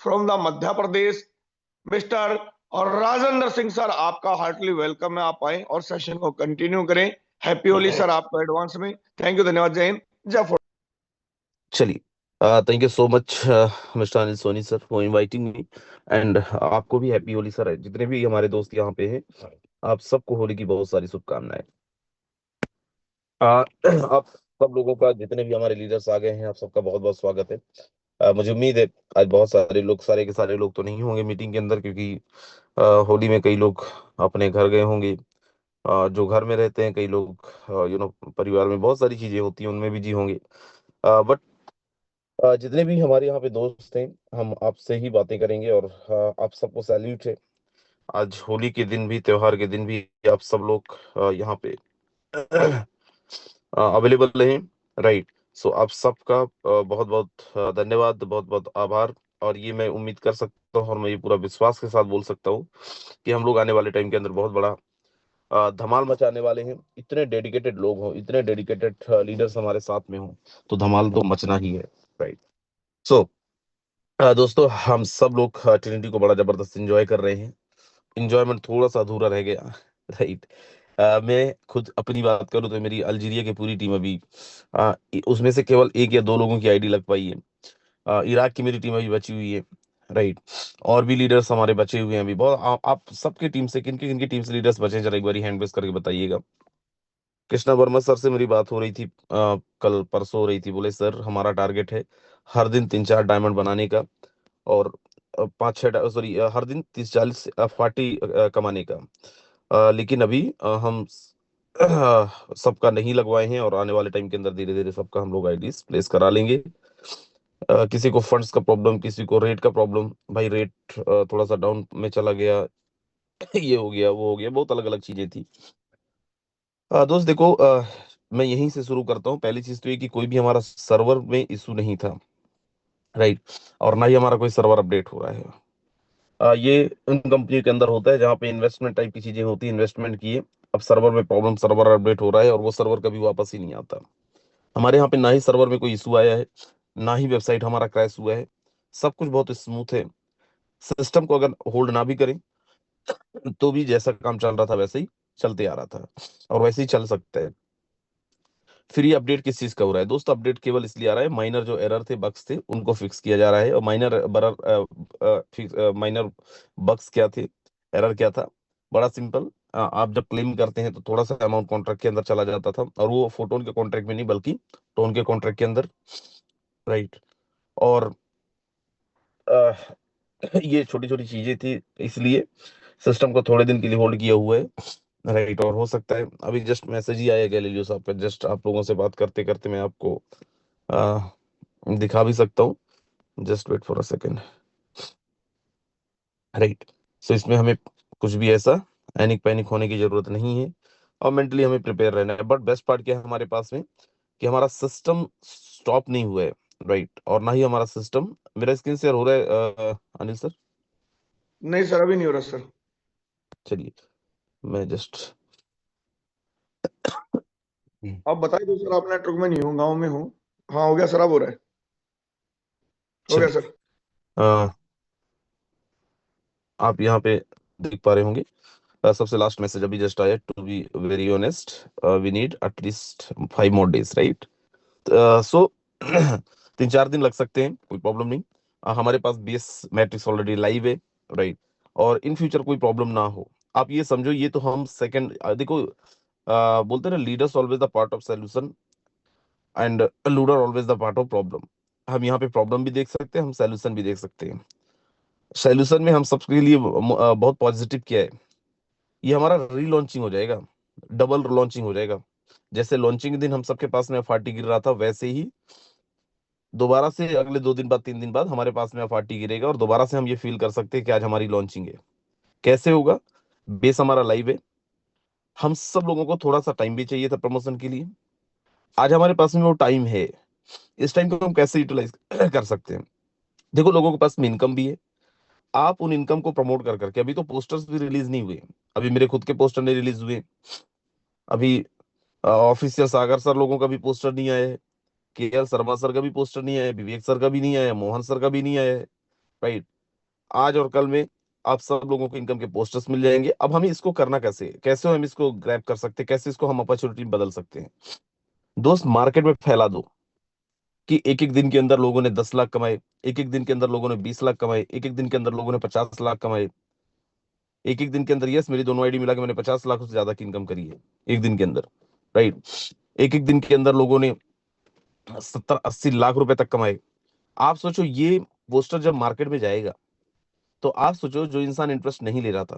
From the Madhya Pradesh, mister और Rajendra Singh sir, आपका heartly welcome है। आप आए और सेशन को कंटिन्यू करें। हैप्पी होली सर आपको एडवांस में। थैंक यू, धन्यवाद, जय हिंद, जय फोर्ट। चलिए, thank you so much mister Anil Soni sir for inviting me. And आपको भी हैप्पी होली सर। जितने भी हमारे दोस्त यहाँ पे हैं, आप सबको होली की बहुत सारी शुभकामनाएं। आप सब लोगों का, जितने भी हमारे लीडर्स आ गए हैं, आप सबका बहुत बहुत स्वागत है। मुझे उम्मीद है आज बहुत सारे लोग, सारे के सारे लोग तो नहीं होंगे मीटिंग के अंदर, क्योंकि होली में कई लोग अपने घर गए होंगे। जो घर में रहते हैं, कई लोग परिवार में बहुत सारी चीजें होती हैं, उनमें बिजी होंगे। बट जितने भी हमारे यहाँ पे दोस्त हैं, हम आपसे ही बातें करेंगे। और आप सबको सैल्यूट है। आज होली के दिन भी, त्योहार के दिन भी आप सब लोग यहाँ पे अवेलेबल हैं, राइट। सो आप सबका बहुत बहुत धन्यवाद, बहुत बहुत आभार। और ये मैं उम्मीद कर सकता हूँ, और मैं ये पूरा विश्वास के साथ बोल सकता हूँ कि हम लोग आने वाले टाइम के अंदर बहुत बड़ा धमाल मचाने वाले हैं। इतने डेडिकेटेड लोग हों, इतने डेडिकेटेड लीडर्स हमारे साथ में हों, तो धमाल तो मचना ही है, राइट। सो दोस्तों, हम सब लोग ट्रिनिटी को बड़ा जबरदस्त एंजॉय कर रहे हैं। इंजॉयमेंट थोड़ा सा अधूरा रह गया, राइट। मैं खुद अपनी बात करूं तो मेरी अल्जीरिया की पूरी टीम अभी, उसमें से केवल एक या दो लोगों की आईडी लग पाई है। इराक की मेरी टीम अभी बची हुई है, राइट। और भी लीडर्स हमारे बचे हुए हैं अभी बहुत। आप सबकी टीम से किन किन की टीम से लीडर्स बचे हैं, जरा एक बार हैंड रेस करके बताइएगा। कृष्णा वर्मा सर से मेरी बात हो रही थी, कल परसों हो रही थी। बोले सर, हमारा टारगेट है हर दिन 3-4 डायमंड बनाने का, और 5-6, सॉरी, हर दिन 30-40 40 कमाने का। लेकिन अभी हम सबका नहीं लगवाए हैं, और आने वाले टाइम के अंदर धीरे धीरे सबका हम लोग आईडीज प्लेस करा लेंगे। किसी को फंड्स का प्रॉब्लम, किसी को रेट का प्रॉब्लम, भाई रेट थोड़ा सा डाउन में चला गया, ये हो गया, वो हो गया, बहुत अलग अलग चीजें थी। दोस्त देखो, मैं यहीं से शुरू करता हूँ। पहली चीज तो ये कि कोई भी हमारा सर्वर में इशू नहीं था, राइट। और ना ही हमारा कोई सर्वर अपडेट हो रहा है। ये उन कंपनी के अंदर होता है जहाँ पे इन्वेस्टमेंट टाइप की चीजें होती है, इन्वेस्टमेंट किए, अब सर्वर में प्रॉब्लम, सर्वर अपडेट हो रहा है और वो सर्वर कभी वापस ही नहीं आता। हमारे यहाँ पे ना ही सर्वर में कोई इशू आया है, ना ही वेबसाइट हमारा क्रैश हुआ है। सब कुछ बहुत स्मूथ है। सिस्टम को अगर होल्ड ना भी करें तो भी जैसा काम चल रहा था वैसे ही चलते आ रहा था, और वैसे ही चल सकता है। फिर ये अपडेट किस चीज का हो रहा है दोस्तों? अपडेट केवल इसलिए आ रहा है, माइनर जो एरर थे, बग्स थे, उनको फिक्स किया जा रहा है। और माइनर बग्स क्या थे, एरर क्या था? बड़ा सिंपल। आप जब क्लेम करते हैं तो थोड़ा सा अमाउंट कॉन्ट्रैक्ट के अंदर चला जाता था, और वो फोटोन के कॉन्ट्रैक्ट में नहीं बल्कि टोन के कॉन्ट्रैक्ट के अंदर, राइट। और अ, ये छोटी छोटी चीजें थी, इसलिए सिस्टम को थोड़े दिन के लिए होल्ड किया हुआ है, राइट। और हो सकता है अभी जस्ट मैसेज ही आया गैलीलियो साहब का, जस्ट आप लोगों से बात करते करते मैं आपको आ, दिखा भी सकता हूँ। Just wait for a second, right. So इसमें हमें कुछ भी ऐसा पैनिक पैनिक होने की जरूरत नहीं है, और मेंटली हमें प्रिपेयर रहना है। बट बेस्ट पार्ट क्या है हमारे पास में, कि हमारा सिस्टम स्टॉप नहीं हुआ है, राइट। और ना ही हमारा सिस्टम, मेरा स्क्रीन शेयर हो रहा है अनिल सर? नहीं सर, अभी नहीं हो रहा सर। चलिए, मैं जस्ट, आप बताइए तो सर, आप नेटवर्क में नहीं हूँ, गाँव में हूँ। हाँ, हो गया सर, अब हो रहा है। हो गया चलिए, सर। अ, आप यहाँ पे देख पा रहे होंगे। सबसे लास्ट मैसेज अभी जस्ट आया, to be very honest we need at least 5 more days, right. So 3-4 दिन लग सकते हैं, कोई प्रॉब्लम नहीं। हमारे पास बेस मैट्रिक्स ऑलरेडी लाइव है, राइट। और इन फ्यूचर कोई प्रॉब्लम ना हो, आप ये समझो, ये तो हम सेकंड, देखो, बोलते हैं ना, leaders always the part of solution and loser always the part of problem. हम यहाँ पे प्रॉब्लम भी देख सकते हैं, हम सोल्यूशन भी देख सकते हैं। सोल्यूशन में हम सबके लिए बहुत पॉजिटिव क्या है, ये हमारा रीलॉन्चिंग हो जाएगा, डबल लॉन्चिंग हो जाएगा। जैसे लॉन्चिंग के दिन हम सबके पास में फाटी गिर रहा था, वैसे ही दोबारा से अगले 2 दिन बाद, 3 दिन बाद हमारे पास में फाटी गिरेगा, और दोबारा से हम ये फील कर सकते हैं कि आज हमारी लॉन्चिंग है। कैसे होगा? बेस हमारा लाइव है। हम सब लोगों को थोड़ा सा टाइम भी चाहिए था प्रमोशन के लिए, आज हमारे पास में वो टाइम है। इस टाइम को हम कैसे यूटिलाइज कर सकते हैं? देखो, लोगों के पास में इनकम भी है, आप उन इनकम को प्रमोट कर करके, अभी तो पोस्टर्स भी रिलीज नहीं हुए, अभी मेरे खुद के पोस्टर नहीं रिलीज हुए, अभी ऑफिसियल सागर सर लोगों का भी पोस्टर नहीं आया है, के एल शर्मा सर का भी पोस्टर नहीं आया है, विवेक सर का भी नहीं आया है, मोहन सर का भी नहीं आया है, राइट। आज और कल में आप सब लोगों को इनकम के पोस्टर्स मिल जाएंगे। अब हमें इसको करना कैसे, कैसे हम इसको ग्रैब कर सकते हैं, कैसे इसको हम अपॉर्चुनिटी में बदल सकते हैं? दोस्त, मार्केट में फैला दो कि एक एक दिन के अंदर लोगों ने 10 लाख कमाए, एक एक दिन के अंदर लोगों ने 20 लाख कमाए, एक एक दिन के अंदर लोगों ने 50 लाख कमाए, एक एक दिन के अंदर। यस, मेरी दोनों आईडी मिला के मैंने 50 लाख से ज्यादा की इनकम करी है एक दिन के अंदर, राइट। एक एक दिन के अंदर लोगों ने 70-80 लाख रुपए तक कमाए। आप सोचो ये पोस्टर जब मार्केट में जाएगा तो आप सोचो जो इंसान इंटरेस्ट नहीं ले रहा था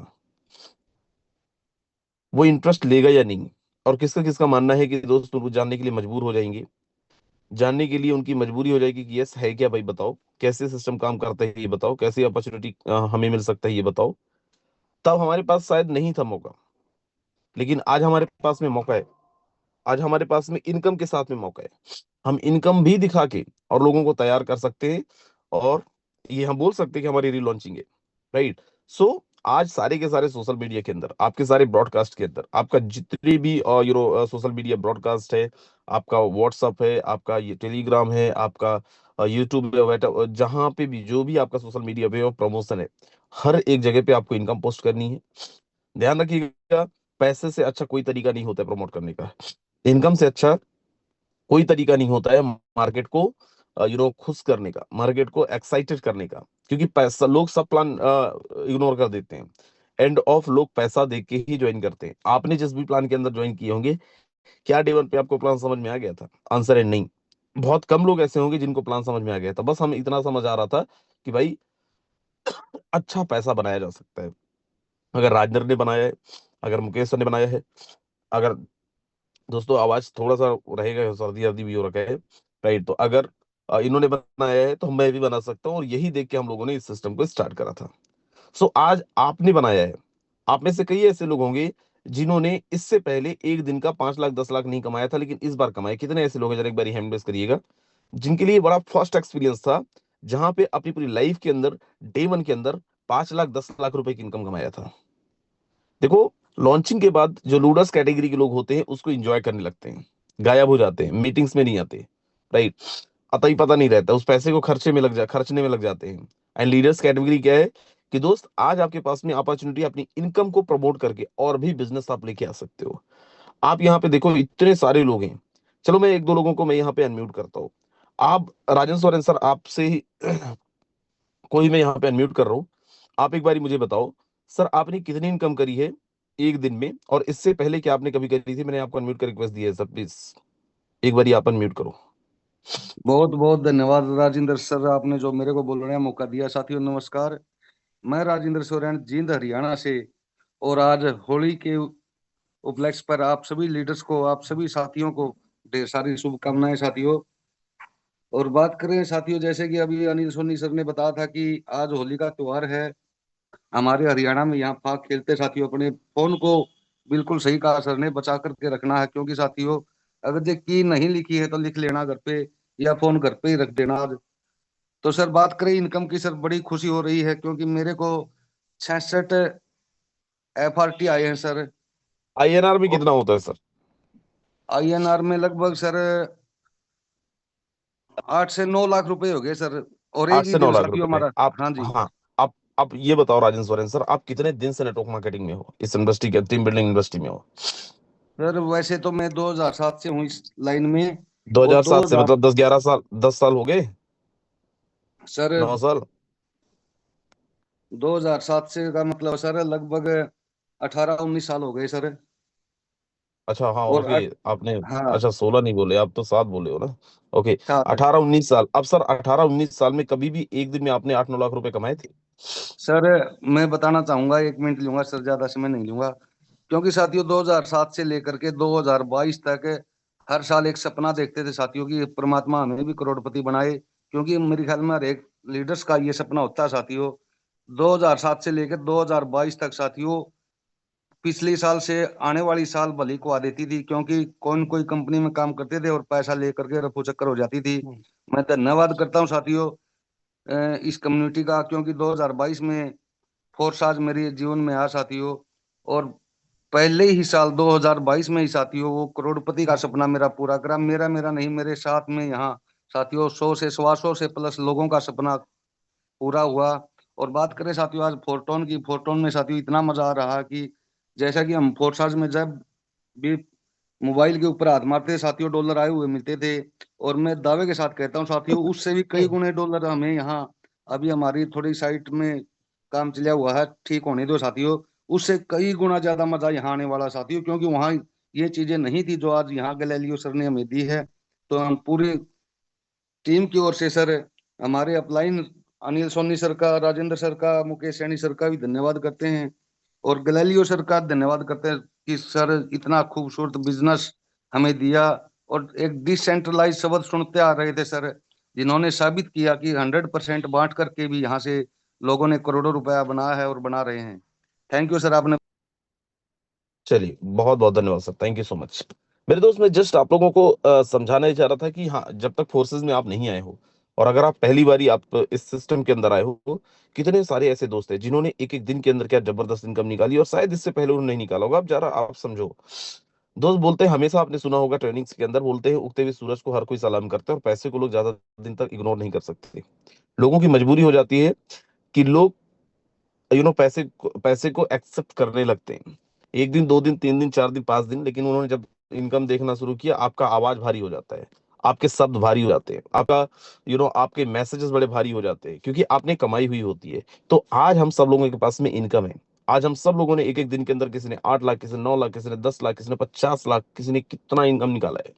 वो इंटरेस्ट लेगा या नहीं। और किसका किसका मानना है कि दोस्त उनको जानने के लिए मजबूर हो जाएंगे, जानने के लिए उनकी मजबूरी हो जाएगी कि यस है क्या भाई, बताओ कैसे सिस्टम काम करता है, ये बताओ कैसे अपॉर्चुनिटी हमें मिल सकता है, ये बताओ। तब हमारे पास शायद नहीं था मौका, लेकिन आज हमारे पास में मौका है। आज हमारे पास में इनकम के साथ में मौका है। हम इनकम भी दिखा के और लोगों को तैयार कर सकते हैं, और ये हम बोल सकते हैं कि हमारी रीलॉन्चिंग है, राइट। सो आज सारे के सारे सोशल मीडिया के अंदर, आपके सारे ब्रॉडकास्ट के अंदर, आपका जितने भी सोशल मीडिया ब्रॉडकास्ट है, आपका व्हाट्सअप है, आपका ये टेलीग्राम है, आपका यूट्यूब है, जहां पे भी जो भी आपका सोशल मीडिया पे प्रमोशन है, हर एक जगह पे आपको इनकम पोस्ट करनी है। ध्यान रखिएगा, पैसे से अच्छा कोई तरीका नहीं होता है प्रमोट करने का। इनकम से अच्छा कोई तरीका नहीं होता है मार्केट को खुश करने का, मार्केट को एक्साइटेड करने का। क्योंकि पैसा, लोग सब प्लान इग्नोर कर देते हैं। एंड ऑफ, लोग पैसा देख के ही ज्वाइन करते हैं। आपने जिस भी प्लान के अंदर ज्वाइन किए होंगे, क्या डे वन पे आपको प्लान समझ में आ गया था? आंसर है नहीं। बहुत कम लोग ऐसे होंगे जिनको प्लान समझ में आ गया था। बस हम इतना समझ आ रहा था कि भाई अच्छा पैसा बनाया जा सकता है। अगर राजनर ने बनाया है, अगर मुकेश सर ने बनाया है, अगर, दोस्तों आवाज थोड़ा सा रहेगा, सर्दी अर्दी भी हो रखा है, राइट। तो अगर इन्होंने बनाया है तो मैं भी बना सकता हूँ, और यही देख के हम लोगों ने इस सिस्टम को स्टार्ट करा था। सो आज आपने बनाया है। आप में से कई ऐसे लोग होंगे जिन्होंने इससे पहले एक दिन का 5 लाख 10 लाख नहीं कमाया था, लेकिन इस बार कमाए। कितने ऐसे लोग हैं, जरा एक बार हैंड रेस करिएगा, जिनके लिए बड़ा फर्स्ट एक्सपीरियंस था, जहां पे अपनी पूरी लाइफ के अंदर डे वन के अंदर 5 लाख 10 लाख रुपए की इनकम कमाया था। देखो, लॉन्चिंग के बाद जो लूडर्स कैटेगरी के लोग होते हैं उसको एंजॉय करने लगते हैं, गायब हो जाते हैं, मीटिंग्स में नहीं आते, राइट। अतः ही पता नहीं रहता, उस पैसे को खर्चने में लग जाते हैं। एंड लीडर्स कैटेगरी क्या है कि दोस्त, आज आपके पास में अपॉर्चुनिटी, अपनी इनकम को प्रमोट करके और भी बिजनेस आप लेके आ सकते हो। आप यहाँ पे देखो, इतने सारे लोग हैं। चलो मैं एक दो लोगों को मैं यहाँ पे अनम्यूट करता हूँ। आप राजन सोरेन सर, आपसे ही कोई मैं यहाँ पे अनम्यूट कर रहा हूँ। आप एक बारी मुझे बताओ, सर आपने कितनी इनकम करी है एक दिन में, और इससे पहले क्या आपने कभी करी थी? मैंने आपको अनम्यूट का रिक्वेस्ट दिया है सर, प्लीज एक बारी आप अनम्यूट करो। बहुत बहुत धन्यवाद राजेंद्र सर, आपने जो मेरे को बोलने का मौका दिया। साथियों नमस्कार, मैं राजेंद्र सोरेन, जींद हरियाणा से। और आज होली के उपलक्ष्य पर आप सभी लीडर्स को, आप सभी साथियों को ढेर सारी शुभकामनाएं साथियों। और बात करें साथियों, जैसे कि अभी अनिल सोनी सर ने बताया था कि आज होली का त्योहार है हमारे हरियाणा में। यहाँ फाग खेलते साथियों, अपने फोन को बिल्कुल सही कहा सर ने, बचा करके रखना है। क्योंकि साथियों, अगर ये की नहीं लिखी है तो लिख लेना घर पे, या फोन घर पे ही रख देना। तो सर बात करें इनकम की, सर बड़ी खुशी हो रही है क्योंकि मेरे को 66 FRT आए हैं सर। आईएनआर में और कितना होता है सर? INR में लगभग सर 8 से 9 लाख रुपए हो गए सर। और एक आठ ही से नौ दिन लाख साथियों रुपए हमारा। आप, हाँ जी हाँ। आप ये बताओ राजन सोरेन सर, आप कितने दिन से नेटवर्क मार्केटिंग में हो, इस इंडस्ट्री के, टीम बिल्डिंग इंडस्ट्री में हो? सर, वैसे तो मैं 2007 से हूँ इस लाइन में। और 2007 से 2000 मतलब 10-11 साल, 10 साल हो गए, सर 9 साल? 2007 से का मतलब सर लगभग 18-19 साल हो गए सर। अच्छा, हाँ, और ओके। आपने, हाँ, अच्छा 16 नहीं बोले आप, तो 7 बोले हो ना? ओके। साथ। 18-19 साल। अब सर 18-19 साल में कभी भी एक दिन में आपने 8-9 लाख रुपए कमाए थे? सर मैं बताना चाहूंगा, 1 मिनट लूंगा सर, ज्यादा समय नहीं लूंगा। क्योंकि साथियों 2007 से लेकर के 2022 तक हर साल एक सपना देखते थे साथियों की परमात्मा हमें भी करोड़पति बनाए। क्योंकि मेरे ख्याल में हर एक लीडर्स का ये सपना होता है साथियों। 2007 से लेकर 2022 तक साथियों, पिछले साल से आने वाली साल भली को आ देती थी। क्योंकि कौन कोई कंपनी में काम करते थे और पैसा लेकर के रफू चक्कर हो जाती थी। मैं धन्यवाद करता हूँ साथियों इस कम्युनिटी का। क्योंकि 2022 में फोर्स आज मेरे जीवन में आया साथियों। और पहले ही साल 2022 में ही साथियों वो करोड़पति का सपना मेरा पूरा करा। मेरा मेरा नहीं, मेरे साथ में यहाँ साथियों 100 से 125 से प्लस लोगों का सपना पूरा हुआ। और बात करें साथियों आज फोरटोन की, फोरटोन में साथियों इतना मजा आ रहा कि जैसा कि हम फोर्साज में जब भी मोबाइल के ऊपर हाथ मारते थे साथियों, डॉलर आए हुए मिलते थे। और मैं दावे के साथ कहता हूँ साथियों, उससे भी कई गुने डॉलर हमें यहाँ, अभी हमारी थोड़ी साइट में काम चला हुआ है, ठीक होने दो साथियों, उससे कई गुना ज्यादा मजा यहाँ आने वाला साथियों, क्योंकि वहाँ ये चीजें नहीं थी जो आज यहाँ गैलीलियो सर ने हमें दी है। तो हम पूरी टीम की ओर से सर, हमारे अपलाइन अनिल सोनी सर का, राजेंद्र सर का, मुकेश सैनी सर का भी धन्यवाद करते हैं, और गैलीलियो सर का धन्यवाद करते हैं कि सर इतना खूबसूरत बिजनेस हमें दिया, और एक डिसेंट्रलाइज शब्द सुनते आ रहे थे सर, जिन्होंने साबित किया कि 100% बांट करके भी यहाँ से लोगों ने करोड़ों रुपया बनाया है और बना रहे हैं। थैंक यू सर, आपने। चलिए, बहुत बहुत धन्यवाद sir, thank you so much. मेरे दोस्त, मैं जस्ट आप लोगों को समझाना ही चाह रहा था कि हाँ, जब तक फोर्सेज में आप नहीं आए हो, और अगर आप पहली बारी आप इस सिस्टम के अंदर आए हो, कितने सारे ऐसे दोस्त हैं जिन्होंने एक एक दिन के अंदर क्या जबरदस्त इनकम निकाली, और शायद इससे पहले उन्होंने नहीं निकाला होगा। अब जरा आप समझो, दोस्त बोलते हैं, हमेशा आपने सुना होगा ट्रेनिंग्स के अंदर बोलते हैं, उगते हुए सूरज को हर कोई सलाम करता है, और पैसे को लोग ज्यादा दिन तक इग्नोर नहीं कर सकते। लोगों की मजबूरी हो जाती है कि लोग पैसे को एक्सेप्ट करने लगते हैं, एक दिन, दो दिन, तीन दिन, चार दिन, पांच दिन, लेकिन उन्होंने जब इनकम देखना शुरू किया, आपका आवाज भारी हो जाता है, आपके शब्द भारी हो जाते हैं, आपका आपके मैसेजेस बड़े भारी हो जाते हैं, क्योंकि आपने कमाई हुई होती है। तो आज हम सब लोगों के पास में इनकम है। आज हम सब लोगों ने एक एक दिन के अंदर, किसी ने 8 लाख, किसी ने 9 लाख, किसी ने 10 लाख, किसी ने 50 लाख, किसी ने कितना इनकम निकाला है।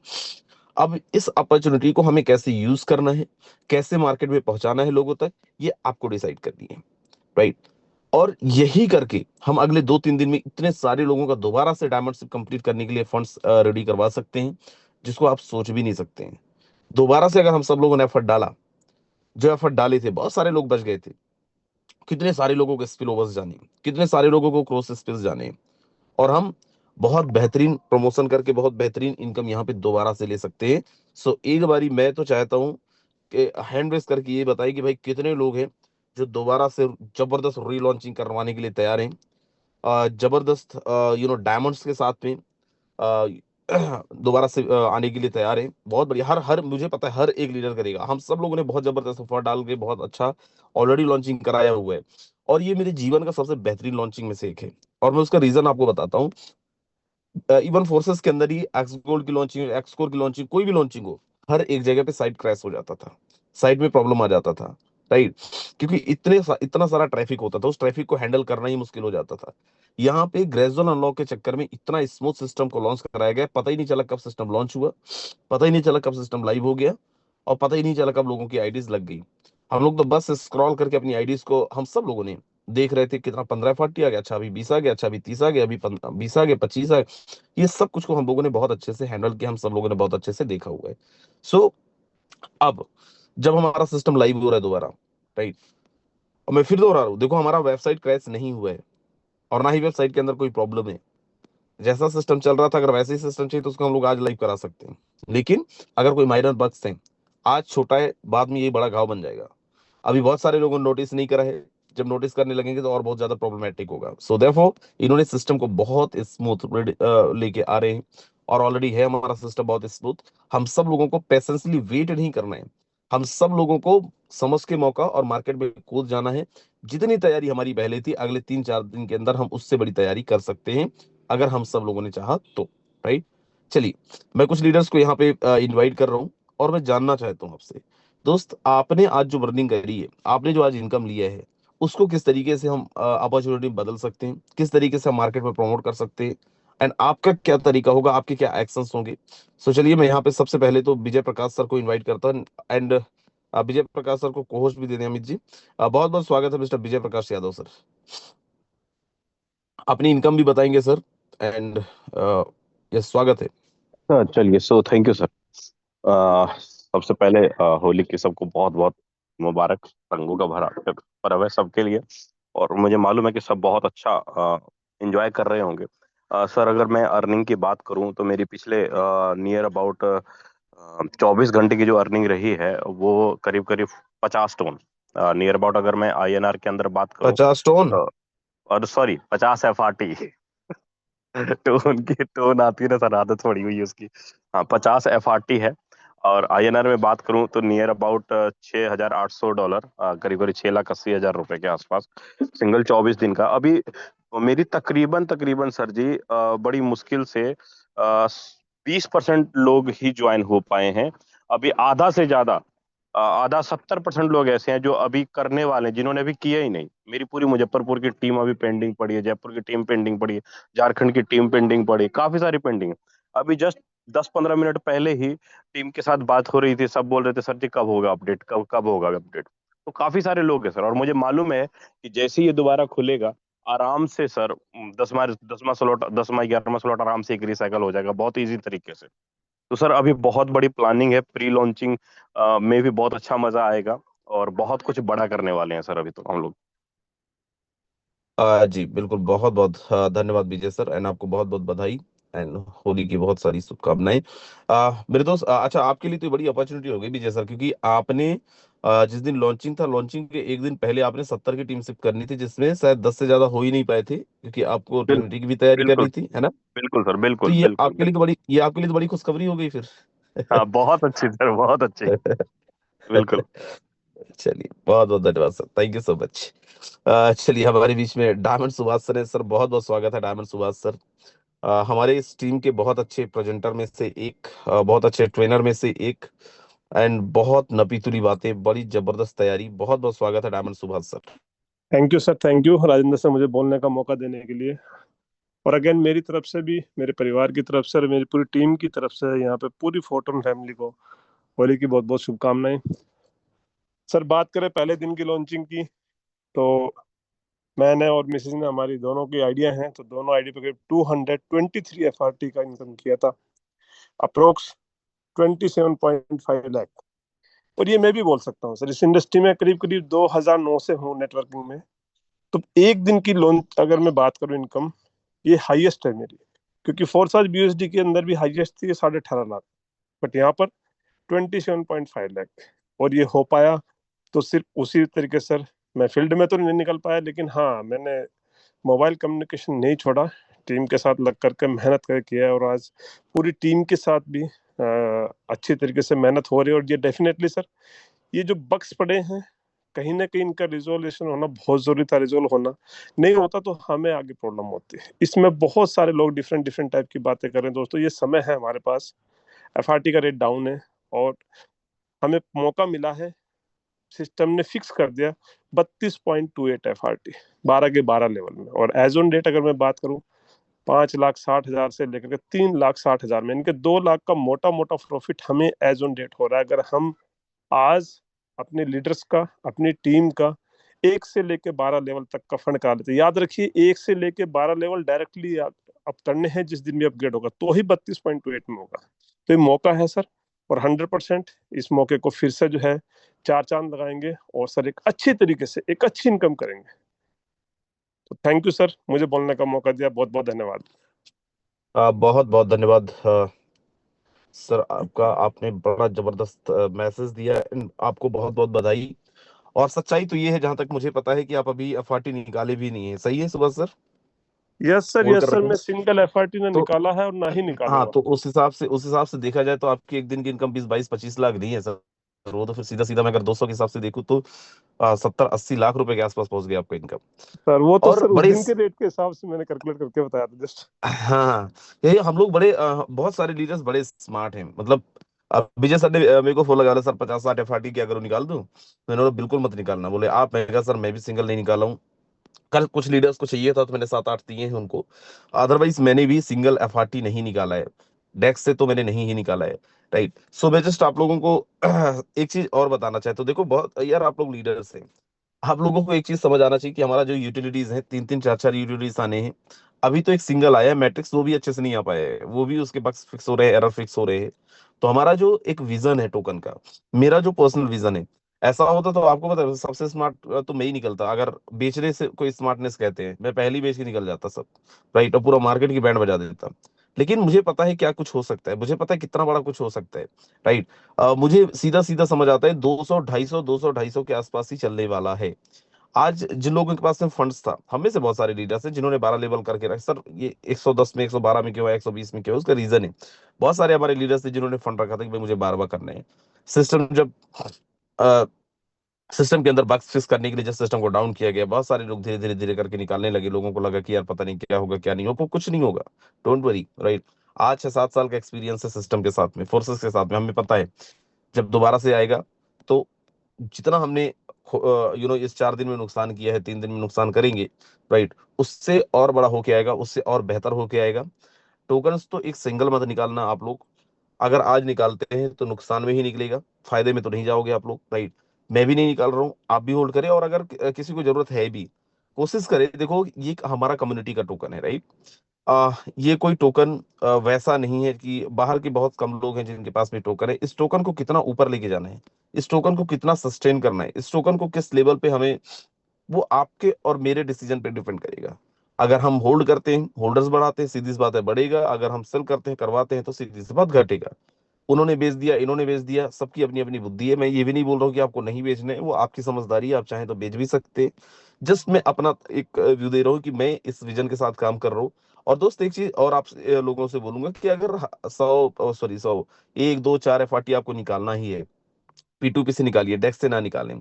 अब इस अपॉर्चुनिटी को हमें कैसे यूज करना है, कैसे मार्केट में पहुंचाना है लोगों तक, ये आपको डिसाइड करनी है, राइट। और यही करके हम अगले 2-3 दिन में इतने सारे लोगों का दोबारा से डायमंडशिप कंप्लीट करने के लिए फंड्स रेडी करवा सकते हैं, जिसको आप सोच भी नहीं सकते हैं। दोबारा से अगर हम सब लोगों ने एफर्ट डाला, जो एफर्ट डाले थे, बहुत सारे लोग बच गए थे, कितने सारे लोगों को स्पिल ओवर्स जाने, कितने सारे लोगों को क्रॉस स्पिल्स जाने, और हम बहुत बेहतरीन प्रमोशन करके बहुत बेहतरीन इनकम यहाँ पे दोबारा से ले सकते हैं। सो एक बारी मैं तो चाहता हूँ कि हैंड रेस करके ये बताइए कि भाई कितने लोग हैं जो दोबारा से जबरदस्त रीलॉन्चिंग करवाने के लिए तैयार हैं, जबरदस्त डायमंड्स के साथ में अ, दोबारा से आने के लिए तैयार है। बहुत बढ़िया, हर हर मुझे पता है हर एक लीडर करेगा। हम सब लोगों ने बहुत जबरदस्त एफर्ट डाल के बहुत अच्छा ऑलरेडी लॉन्चिंग कराया हुआ है, और ये मेरे जीवन का सबसे बेहतरीन लॉन्चिंग में से एक है। और मैं उसका रीजन आपको बताता हूँ। इवन फोर्सेस के अंदर ही एक्स गोल्ड की लॉन्चिंग, एक्स कोर की लॉन्चिंग, कोई भी लॉन्चिंग हो, हर एक जगह पे साइट क्रैश हो जाता था, साइट में प्रॉब्लम आ जाता था, राइट। क्योंकि इतना सारा ट्रैफिक होता था, उस ट्रैफिक को हैंडल करना ही मुश्किल हो जाता था। यहाँ पे ग्रेजुअल अनलॉक के चक्कर में इतना स्मूथ सिस्टम को लॉन्च कराया गया, पता ही नहीं चला कब सिस्टम लॉन्च हुआ, पता ही नहीं चला कब सिस्टम लाइव हो गया, और पता ही नहीं चला कब लोगों की आईडीज लग गई। हम लोग तो बस स्क्रॉल करके अपनी आईडीज को हम सब लोगों ने देख रहे थे, कितना 15-40 आ गया, अच्छा अभी 20 आ गया, अच्छा अभी 30 आ गया, अभी 20 आ गया, 25 आ गया। ये सब कुछ को हम लोगों ने बहुत अच्छे से हैंडल किया, हम सब लोगों ने बहुत अच्छे से देखा हुआ है। सो अब जब हमारा सिस्टम लाइव हो रहा है दोबारा, राइट, और मैं फिर दोहरा रहा हूँ, देखो हमारा वेबसाइट क्रैश नहीं हुआ है, और ना ही वेबसाइट के अंदर कोई प्रॉब्लम है। जैसा सिस्टम चल रहा था, अगर वैसे ही सिस्टम चाहिए तो उसको हम लोग आज लाइव करा सकते हैं। लेकिन अगर कोई माइनर बग्स हैं, आज छोटा है, बाद में ये बड़ा घाव बन जाएगा। अभी बहुत सारे लोगों ने नोटिस नहीं करा है, जब नोटिस करने लगेंगे तो और बहुत ज्यादा प्रॉब्लमेटिक होगा। सो देयरफॉर इन्होंने सिस्टम को बहुत स्मूथ लेके आ रहे हैं, और ऑलरेडी है हमारा सिस्टम बहुत स्मूथ। हम सब लोगों को पेशेंसली वेट नहीं करना है, हम सब लोगों को समझ के मौका और मार्केट में कूद जाना है। जितनी तैयारी हमारी पहले थी, अगले 3-4 दिन के अंदर हम उससे बड़ी तैयारी कर सकते हैं, अगर हम सब लोगों ने चाहा तो, राइट। चलिए, मैं कुछ लीडर्स को यहाँ पे इनवाइट कर रहा हूँ, और मैं जानना चाहता हूँ आपसे, दोस्त, आपने आज जो अर्निंग करी है, आपने जो आज इनकम लिया है, उसको किस तरीके से हम अपॉर्चुनिटी बदल सकते हैं, किस तरीके से हम मार्केट में प्रमोट कर सकते हैं, एंड आपका क्या तरीका होगा, आपके क्या एक्शंस होंगे। सो चलिए, मैं यहाँ पे सबसे पहले तो विजय प्रकाश सर को इनवाइट करता हूँ, एंड विजय प्रकाश सर को को-होस्ट भी दे दें अमित जी। बहुत बहुत स्वागत है मिस्टर विजय प्रकाश यादव सर, अपनी इनकम भी बताएंगे सर, एंड यस, स्वागत है। चलिए, सो थैंक यू सर। सबसे पहले होली की सबको बहुत बहुत मुबारक, रंगों का भरा पर्व है सबके लिए, और मुझे मालूम है कि सब बहुत अच्छा एंजॉय कर रहे होंगे। सर, अगर मैं अर्निंग की बात करूं तो मेरी पिछले नियर अबाउट 24 घंटे की जो अर्निंग रही है वो करीब करीब 50 टोन, नियर अबाउट। अगर मैं INR के अंदर बात करूं 50 टोन? और सॉरी, 50 FRT टोन की टोन आती है ना सर, आदत पड़ी हुई है उसकी। हाँ, 50 FRT है। और INR में बात करूं तो नियर अबाउट $6,800, करीब करीब 6,80,000 रुपए के आसपास, सिंगल 24 दिन का। अभी मेरी तकरीबन तकरीबन सर जी बड़ी मुश्किल से 20% लोग ही ज्वाइन हो पाए हैं। अभी आधा से ज्यादा, आधा 70% लोग ऐसे हैं जो अभी करने वाले हैं, जिन्होंने अभी किया ही नहीं। मेरी पूरी मुजफ्फरपुर की टीम अभी पेंडिंग पड़ी है, जयपुर की टीम पेंडिंग पड़ी है, झारखंड की टीम पेंडिंग पड़ी है, काफी सारी पेंडिंग है। अभी जस्ट 10-15 मिनट पहले ही टीम के साथ बात हो रही थी, सब बोल रहे थे सर जी कब होगा अपडेट, कब कब होगा अपडेट। तो काफी सारे लोग हैं सर, और मुझे मालूम है कि जैसे ही ये दोबारा खुलेगा, आराम से सर 10वां स्लॉट, 10वां 11वां स्लॉट आराम से एक रिसाइकल हो जाएगा बहुत इजी तरीके से। तो सर अभी बहुत बड़ी प्लानिंग है, प्री लॉन्चिंग में भी बहुत अच्छा मजा आएगा, और बहुत कुछ बड़ा करने वाले हैं सर अभी तो हम लोग। जी बिल्कुल, बहुत बहुत धन्यवाद विजय सर, एंड आपको बहुत बहुत बधाई, एंड होली की बहुत सारी शुभकामनाएं। मेरे दोस्त, अच्छा आपके लिए तो ये बड़ी अपॉर्चुनिटी हो गई विजय सर, क्योंकि आपने जिस दिन लॉन्चिंग था, लॉन्चिंग के एक दिन पहले आपने 70 की टीम शिफ्ट करनी थी, जिसमें शायद 10 से ज्यादा हो ही नहीं पाए थे, क्योंकि आपको बिल, ट्रिनिटी की भी तैयारी बिल्कुल करनी थी, है ना? बिल्कुल सर, तो बिल्कुल बिल्कुल बिल्कुल। ये आपके लिए तो बड़ी खुशखबरी हो गई फिर। हाँ बहुत अच्छी सर, बहुत अच्छी। बिल्कुल। चलिए, बहुत बहुत धन्यवाद sir, thank you so much. चलिए, हमारे बीच में डायमंड सुभाष सर है। सर बहुत बहुत स्वागत है डायमंड सुभाष सर। हमारे इस टीम के बहुत अच्छे प्रेजेंटर में से एक, बहुत अच्छे ट्रेनर में से एक, एंड बहुत नपीतुली बातें, बड़ी जबरदस्त तैयारी। बहुत बहुत स्वागत है diamond Subhash sir. Thank you sir, thank you Rajendra sir, मुझे बोलने का मौका देने के लिए। और अगेन मेरी तरफ से भी, मेरे परिवार की तरफ से और मेरी पूरी टीम की तरफ से यहाँ पे पूरी फोर्टून फैमिली को होली की बहुत बहुत शुभकामनाएं। सर बात करें पहले दिन की लॉन्चिंग की, तो मैंने और मिसेज ने, हमारी दोनों की आइडिया हैं, तो दोनों आइडिया पे 223 FRT का इनकम किया था, अप्रोक्स 27.5 लाख। और ये मैं भी बोल सकता हूँ सर, इस इंडस्ट्री में करीब करीब 2009 से हूँ नेटवर्किंग में, तो एक दिन की लॉन्च अगर मैं बात करूँ इनकम, ये हाईएस्ट है मेरी, क्योंकि फोर्साज BUSD के अंदर भी हाईएस्ट थी 18.5 लाख, बट यहाँ पर 27.5 लाख। और ये हो पाया तो सिर्फ उसी तरीके से, सर मैं फील्ड में तो नहीं निकल पाया, लेकिन हाँ मैंने मोबाइल कम्युनिकेशन नहीं छोड़ा, टीम के साथ लग करके मेहनत करके किया है, और आज पूरी टीम के साथ भी अच्छी तरीके से मेहनत हो रही है। और ये डेफिनेटली सर, ये जो बग्स पड़े हैं, कहीं ना कहीं इनका रिजोल्यूशन होना बहुत जरूरी था, रिजोल्व होना नहीं होता तो हमें आगे प्रॉब्लम होती है। इसमें बहुत सारे लोग डिफरेंट डिफरेंट टाइप की बातें कर रहे हैं दोस्तों, ये समय है हमारे पास, FRT का रेट डाउन है, और हमें मौका मिला है, सिस्टम ने फिक्स कर दिया 32.28 FRT 12 के 12 लेवल में। और एज ऑन डेट अगर मैं बात करूं, 5,60,000 से लेकर के 3,60,000 में, इनके 2 लाख का मोटा मोटा प्रॉफिट हमें एज ऑन डेट हो रहा है। अगर हम आज अपने लीडर्स का, अपनी टीम का 1 से लेके 12 लेवल तक का फंड करा लेते, याद रखिए 1 से लेके 12 लेवल डायरेक्टली अब करने हैं, जिस दिन भी अपग्रेड होगा तो ही 32.28 में होगा। तो ये मौका है सर, और 100% इस मौके को फिर से जो है 4 चांद लगाएंगे, और सर एक अच्छी तरीके से एक अच्छी इनकम करेंगे। तो थैंक यू सर, मुझे बोलने का मौका दिया, बहुत बहुत धन्यवाद। बहुत बहुत धन्यवाद सर आपका, आपने बड़ा जबरदस्त मैसेज दिया, and आपको बहुत बहुत बधाई। और सच्चाई तो ये है, जहां तक मुझे पता है, कि आप अभी FRT निकाले भी नहीं है, सही है सुभाष सर? यस सर, बोल यस कर सर, रखे मैं हैं। सिंगल FRT ना तो निकाला है और ना ही हाँ, निकालूंगा। तो उस हिसाब से देखा जाए, तो आपकी एक दिन की इनकम 20-22-25 लाख नहीं है सर। वो तो फिर सीधा सीधा, मैं अगर 200 के हिसाब से देखूं, तो 70-80 लाख रुपए के आसपास पहुंच गया आपका इनकम। सर वो तो और सर उस बड़े, दिन के रेट के हिसाब से मैंने कैलकुलेट करके बताया था जस्ट। हाँ, यही हम लोग बड़े, बहुत सारे लीडर्स बड़े स्मार्ट हैं, मतलब। अब विजय सर ने मेरे को फोन लगा सर 50-60 FRT क्या करूं, निकाल दूं? मैंने बोला बिल्कुल मत निकालना। बोले आप? मैं कहा सर मैं भी सिंगल नहीं निकाला हूं। कल कुछ लीडर्स को चाहिए था, तो मैंने 7-8 दिए हैं उनको। अदरवाइज मैंने भी सिंगल FRT नहीं निकाला है, डेक्स से तो मैंने नहीं ही निकाला है। राइट, सो मैं जस्ट आप लोगों को एक चीज और बताना चाहता हूँ। देखो, बहुत यार आप लोग लीडर्स हैं, आप लोगों को एक चीज समझ आना चाहिए कि हमारा जो यूटिलिटीज है, 3-3 4-4 यूटिलिटीज आने हैं। अभी तो एक सिंगल आया है मैट्रिक्स, वो भी अच्छे से नहीं आ पाया है, वो भी उसके बग्स फिक्स हो रहे हैं, एरर फिक्स हो रहे हैं। तो हमारा जो एक विजन है टोकन का, मेरा जो पर्सनल विजन है, ऐसा होता तो आपको पता है, सबसे स्मार्ट तो मैं ही निकलता। अगर बेचने से कोई स्मार्टनेस कहते हैं, मैं पहले ही बेच के निकल जाता सब। राइट, और पूरा मार्केट की बैंड बजा देता। लेकिन मुझे पता है क्या कुछ हो सकता है, मुझे पता है कितना बड़ा कुछ हो सकता है। राइट, मुझे सीधा सीधा समझ आता है, 200 250 200 250 के आसपास ही चलने वाला है। आज जिन लोगों के पास में फंड्स था, हमें से बहुत सारे लीडर्स हैं जिन्होंने 12 लेवल करके रखे। सर ये 110 में, 112 में क्यों है, 120 में क्यों है, उसका रीजन है। बहुत सारे हमारे लीडर्स थे जिन्होंने फंड रखा था कि भाई मुझे 12 करने हैं। सिस्टम जब सिस्टम के अंदर बग्स फिक्स करने के लिए जब सिस्टम को डाउन किया गया, बहुत सारे लोग धीरे धीरे धीरे करके निकालने लगे। लोगों को लगा कि यार पता नहीं क्या होगा क्या नहीं होगा, कुछ नहीं होगा, डोंट वरी, राइट। आज 6-7 साल का एक्सपीरियंस है सिस्टम के साथ में, फोर्सेस के साथ में, हमें पता है जब दोबारा से आएगा तो जितना हमने इस 4 दिन में नुकसान किया है, 3 दिन में नुकसान करेंगे, राइट, उससे और बड़ा होके आएगा, उससे और बेहतर होके आएगा। टोकन्स तो एक सिंगल मत निकालना आप लोग। अगर आज निकालते हैं तो नुकसान में ही निकलेगा, फायदे में तो नहीं जाओगे आप लोग, राइट। मैं भी नहीं निकाल रहा हूँ, आप भी होल्ड करें, और अगर किसी को जरूरत है भी, कोशिश करें। देखो ये एक हमारा कम्युनिटी का टोकन है, राइट। ये कोई टोकन वैसा नहीं है कि बाहर के बहुत कम लोग हैं जिनके पास में टोकन है। इस टोकन को कितना ऊपर लेके जाना है, इस टोकन को कितना सस्टेन करना है, इस टोकन को किस लेवल पे हमें, वो आपके और मेरे डिसीजन पे डिपेंड करेगा। अगर हम होल्ड करते हैं, होल्डर्स बढ़ाते हैं, सीधी सी बात है बढ़ेगा। अगर हम सेल करते हैं, करवाते हैं, तो सीधी सी बात घटेगा। उन्होंने बेच दिया, इन्होंने बेच दिया, सबकी अपनी अपनी बुद्धि है। मैं ये भी नहीं बोल रहा हूँ कि आपको नहीं बेचने, वो आपकी समझदारी है, आप चाहें तो बेच भी सकते। जस्ट मैं अपना एक व्यू दे रहा हूँ कि मैं इस विजन के साथ काम कर रहा हूँ। और दोस्त एक चीज और आप लोगों से बोलूंगा कि अगर 100 1 2 4 FRT आपको निकालना ही है, P2P से निकालिए, डेक्स से ना निकालें,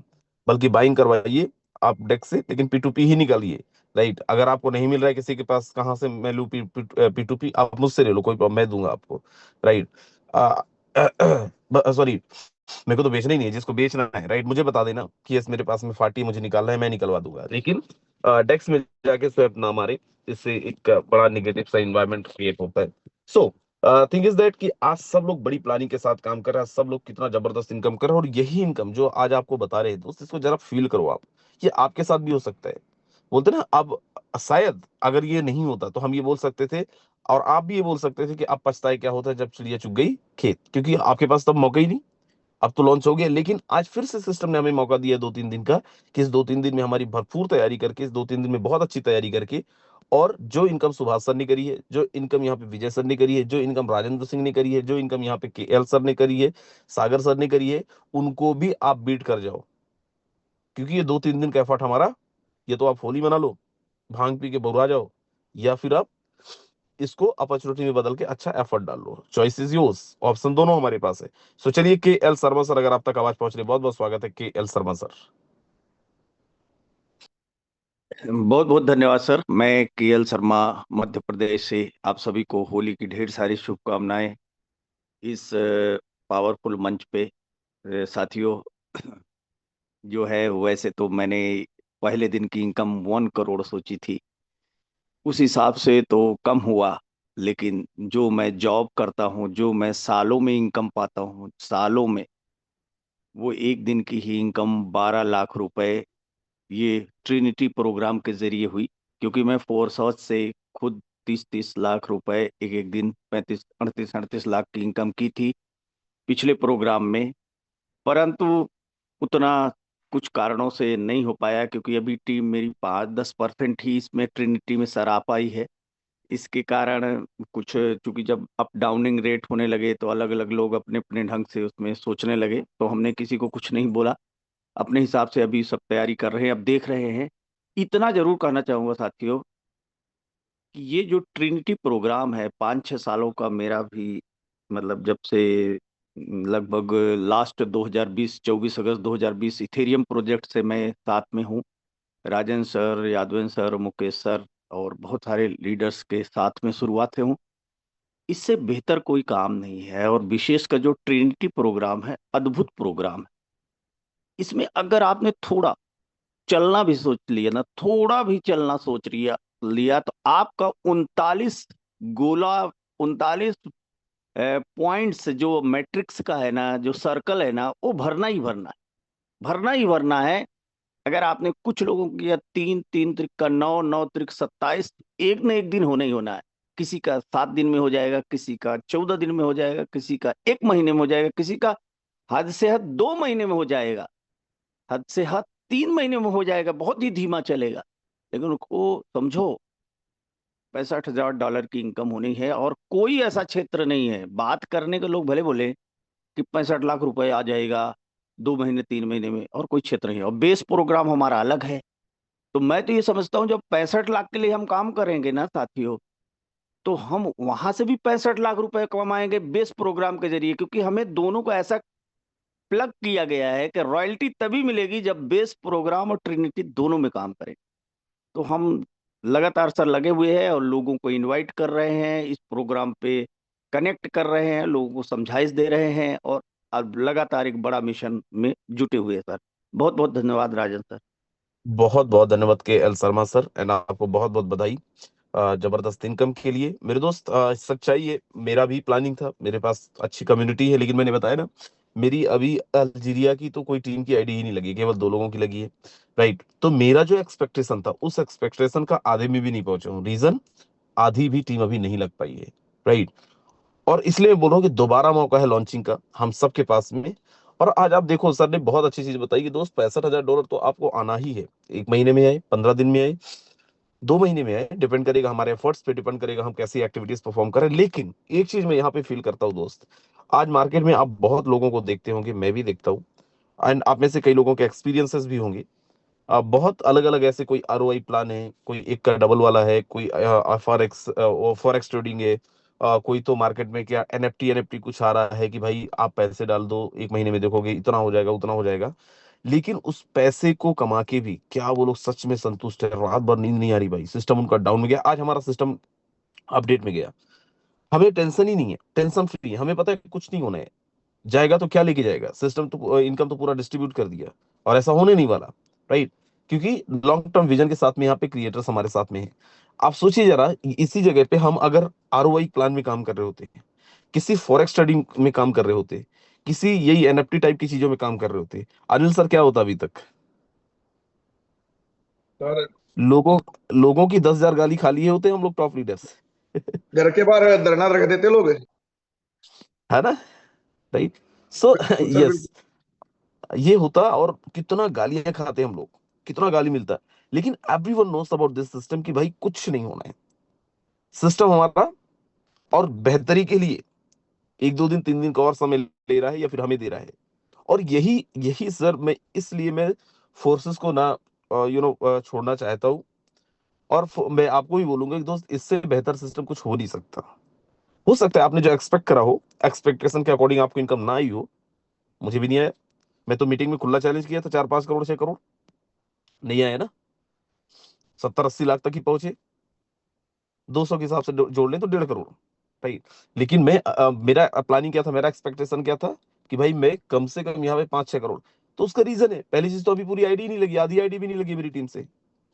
बल्कि बाइंग करवाइए आप डेक्स से, लेकिन P2P ही निकालिए, राइट। अगर आपको नहीं मिल रहा है किसी के पास, कहाँ से मैं लूँ P2P, आप मुझसे ले लो, कोई प्रॉब्लम, मैं दूंगा आपको, राइट। सॉरी, मेरे को तो बेचना ही नहीं है, जिसको बेचना है, राइट, मुझे बता देना कि यस मेरे पास में फाटी, मुझे निकालना है, मैं निकलवा दूंगा। लेकिन डेस्क में जाके स्वैप ना मारे, इससे एक बड़ा निगेटिव सा इन्वायरमेंट क्रिएट होता है। सो थिंग इज दैट कि आज सब लोग बड़ी प्लानिंग के साथ काम कर रहे हैं, सब लोग कितना जबरदस्त इनकम कर रहे हैं, और यही इनकम जो आज आपको बता रहे हैं दोस्त, इसको जरा फील करो आप, ये आपके साथ भी हो सकता है। बोलते ना, अब शायद अगर ये नहीं होता तो हम ये बोल सकते थे, और आप भी ये बोल सकते थे कि अब पछताए क्या होता है जब चिड़िया चुग गई खेत, क्योंकि आपके पास तब मौका ही नहीं। अब तो लॉन्च हो गया, लेकिन आज फिर से सिस्टम ने हमें मौका दिया 2-3 दिन का, कि इस 2-3 दिन में हमारी भरपूर तैयारी करके, इस 2-3 दिन में बहुत अच्छी तैयारी करके, और जो इनकम सुभाष सर ने करी है, जो इनकम यहाँ पे विजय सर ने करी है, जो इनकम राजेंद्र सिंह ने करी है, जो इनकम यहाँ पे KL सर ने करी है, सागर सर ने करी है, उनको भी आप बीट कर जाओ। क्योंकि ये 2-3 दिन का एफर्ट हमारा, ये तो आप होली मना लो, भांग पी के बुरा जाओ, या फिर आप इसको अपॉर्चुनिटी में बदल के अच्छा एफर्ट डाल लो, चॉइस इज योर्स, ऑप्शन दोनों हमारे पास है। सो चलिए, KL शर्मा सर, अगर आप तक आवाज पहुंच रही है, बहुत बहुत स्वागत है KL शर्मा सर। बहुत बहुत धन्यवाद सर। मैं KL शर्मा, मध्य प्रदेश से आप सभी को होली की ढेर सारी शुभकामनाएं। इस पावरफुल मंच पे साथियों, जो है वैसे तो मैंने पहले दिन की इनकम 1 करोड़ सोची थी, उस हिसाब से तो कम हुआ। लेकिन जो मैं जॉब करता हूँ, जो मैं सालों में इनकम पाता हूँ, सालों में, वो एक दिन की ही इनकम 12 लाख रुपए ये ट्रिनिटी प्रोग्राम के जरिए हुई। क्योंकि मैं फोर्स हाउस से खुद 30-30 लाख रुपए एक एक दिन, 35-38-38 लाख की इनकम की थी पिछले प्रोग्राम में। परंतु उतना कुछ कारणों से नहीं हो पाया, क्योंकि अभी टीम मेरी 5-10% ही इसमें ट्रिनिटी में सर आ पाई है। इसके कारण कुछ, चूंकि जब अप डाउनिंग रेट होने लगे तो अलग अलग लोग अपने अपने ढंग से उसमें सोचने लगे, तो हमने किसी को कुछ नहीं बोला, अपने हिसाब से अभी सब तैयारी कर रहे हैं, अब देख रहे हैं। इतना जरूर कहना चाहूंगा साथियों कि ये जो ट्रिनिटी प्रोग्राम है, 5-6 सालों का मेरा भी, मतलब जब से लगभग लास्ट 2020, 24 अगस्त 2020 इथेरियम प्रोजेक्ट से मैं साथ में हूँ। Rajan sir, Yadvendra sir, Mukesh sir और बहुत सारे लीडर्स के साथ में शुरुआत से हूँ। इससे बेहतर कोई काम नहीं है, और विशेषकर जो ट्रिनिटी प्रोग्राम है, अद्भुत प्रोग्राम है। इसमें अगर आपने थोड़ा चलना भी सोच लिया ना, थोड़ा भी चलना सोच लिया तो आपका 39 गोला, 39 पॉइंट्स जो मैट्रिक्स का है ना, जो सर्कल है ना, वो भरना ही भरना है, भरना ही भरना है। अगर आपने कुछ लोगों को किया 3 3 त्रिक का 9, 9 त्रिक 27, एक न एक दिन होना ही होना है। किसी का 7 दिन में हो जाएगा, किसी का 14 दिन में हो जाएगा, किसी का 1 महीने में हो जाएगा, किसी का हद से हद 2 महीने में हो जाएगा, हद से हद 3 महीने में हो जाएगा, बहुत ही धीमा चलेगा। लेकिन उनको समझो, $65,000 की इनकम होनी है, और कोई ऐसा क्षेत्र नहीं है, बात करने के लोग भले बोले कि 65 लाख रुपए आ जाएगा 2 महीने 3 महीने में, और कोई क्षेत्र नहीं है। और बेस प्रोग्राम हमारा अलग है, तो मैं तो ये समझता हूँ जब 65 लाख के लिए हम काम करेंगे ना साथियों, तो हम वहां से भी 65 लाख रुपए कमाएंगे बेस प्रोग्राम के जरिए, क्योंकि हमें दोनों को ऐसा प्लग किया गया है कि रॉयल्टी तभी मिलेगी जब बेस प्रोग्राम और ट्रिनिटी दोनों में काम करें। तो हम लगातार सर लगे हुए हैं और लोगों को इनवाइट कर रहे हैं, इस प्रोग्राम पे कनेक्ट कर रहे हैं, लोगों को समझाइश दे रहे हैं और अब लगातार एक बड़ा मिशन में जुटे हुए हैं सर। बहुत बहुत धन्यवाद राजन सर। बहुत बहुत धन्यवाद के एल शर्मा सर, एंड आपको बहुत बहुत बधाई जबरदस्त इनकम के लिए। मेरे दोस्त, सच्चाई है, मेरा भी प्लानिंग था, मेरे पास अच्छी कम्युनिटी है, लेकिन मैंने बताया ना, मेरी अभी अल्जीरिया की तो कोई टीम की आईडी ही नहीं लगी, केवल 2 लोगों की लगी है। राइट, तो मेरा जो एक्सपेक्टेशन था उस एक्सपेक्टेशन का आधे में भी नहीं पहुंचा हूँ। रीजन, आधी भी टीम अभी नहीं लग पाई है। राइट, और इसलिए मैं बोल रहा हूँ कि दोबारा मौका है लॉन्चिंग का हम सबके पास में। और आज आप देखो, सर ने बहुत अच्छी चीज बताई कि दोस्त $65,000 तो आपको आना ही है। 1 महीने में आए, 15 दिन में आए, 2 महीने में आए, डिपेंड करेगा हमारे एफर्ट्स पे, डिपेंड करेगा हम कैसी एक्टिविटीज परफॉर्म करें। लेकिन एक चीज मैं यहाँ पे फील करता हूँ दोस्त, आज मार्केट में आप बहुत लोगों को देखते होंगे, मैं भी देखता हूँ, एंड आप में से कई लोगों के एक्सपीरियंसेस भी होंगे। बहुत अलग अलग ऐसे, कोई आरओआई प्लान है, कोई एक का डबल वाला है, कोई फॉरेक्स ट्रेडिंग है, कोई तो मार्केट में क्या एनएफटी कुछ आ रहा है कि भाई आप पैसे डाल दो, 1 महीने में देखोगे इतना हो जाएगा, उतना हो जाएगा। लेकिन उस पैसे को कमा के भी क्या वो लोग सच में संतुष्ट है? रात भर नींद नहीं आ रही भाई, सिस्टम उनका डाउन में गया। आज हमारा सिस्टम अपडेट में गया, हमें टेंशन ही नहीं है, टेंशन फ्री, हमें पता है कि कुछ नहीं होना है। जाएगा तो क्या लेके जाएगा, सिस्टम तो इनकम तो पूरा डिस्ट्रीब्यूट कर दिया, और ऐसा होने नहीं वाला। राइट, क्योंकि लॉन्ग टर्म विजन के साथ में यहाँ पे क्रिएटर्स हमारे साथ में है। आप सोचिए जरा, इसी जगह पे हम अगर आरओआई प्लान में काम कर रहे होते, किसी फॉरेक्स ट्रेडिंग में काम कर रहे होते, किसी यही एनएफटी टाइप की चीजों में काम कर रहे होते, अनिल सर क्या होता अभी तक? सर लोगों लोगों की 10,000 गाली खा लिए होते हम लोग टॉप लीडर्स। घर के बाहर धरना रख देते लोग। है ना? राइट, सो बिल्कुल सर, यस, बिल्कुल। ये होता। और कितना गालियां खाते हम लोग, कितना गाली मिलता है। लेकिन everyone knows about this system कि भाई कुछ नहीं होना है, सिस्टम हमारा और बेहतरी के लिए 1 2 दिन 3 दिन का और समय ले रहा है, या फिर हमें दे रहा है। और यही यही सर, मैं इसलिए मैं फोर्सेस को ना छोड़ना चाहता हूँ। और मैं आपको भी बोलूंगा कि दोस्त, इससे बेहतर सिस्टम कुछ हो नहीं सकता। हो सकता है आपने जो एक्सपेक्ट करा हो, एक्सपेक्टेशन के अकॉर्डिंग आपको इनकम ना आई हो, मुझे भी नहीं आया। मैं तो मीटिंग में खुला चैलेंज किया था 4 5 करोड़ 6 करोड़, नहीं आया ना। 70 80 लाख तक ही पहुंचे, 200 के हिसाब से जोड़ लें तो 1.5 करोड़। राइट, लेकिन मेरा प्लानिंग क्या था, मेरा एक्सपेक्टेशन क्या था कि भाई मैं कम से कम यहाँ पे 5 6 करोड़। तो उसका रीजन है, पहली चीज तो अभी पूरी आईडी नहीं लगी, आधी आईडी भी नहीं लगी मेरी टीम से,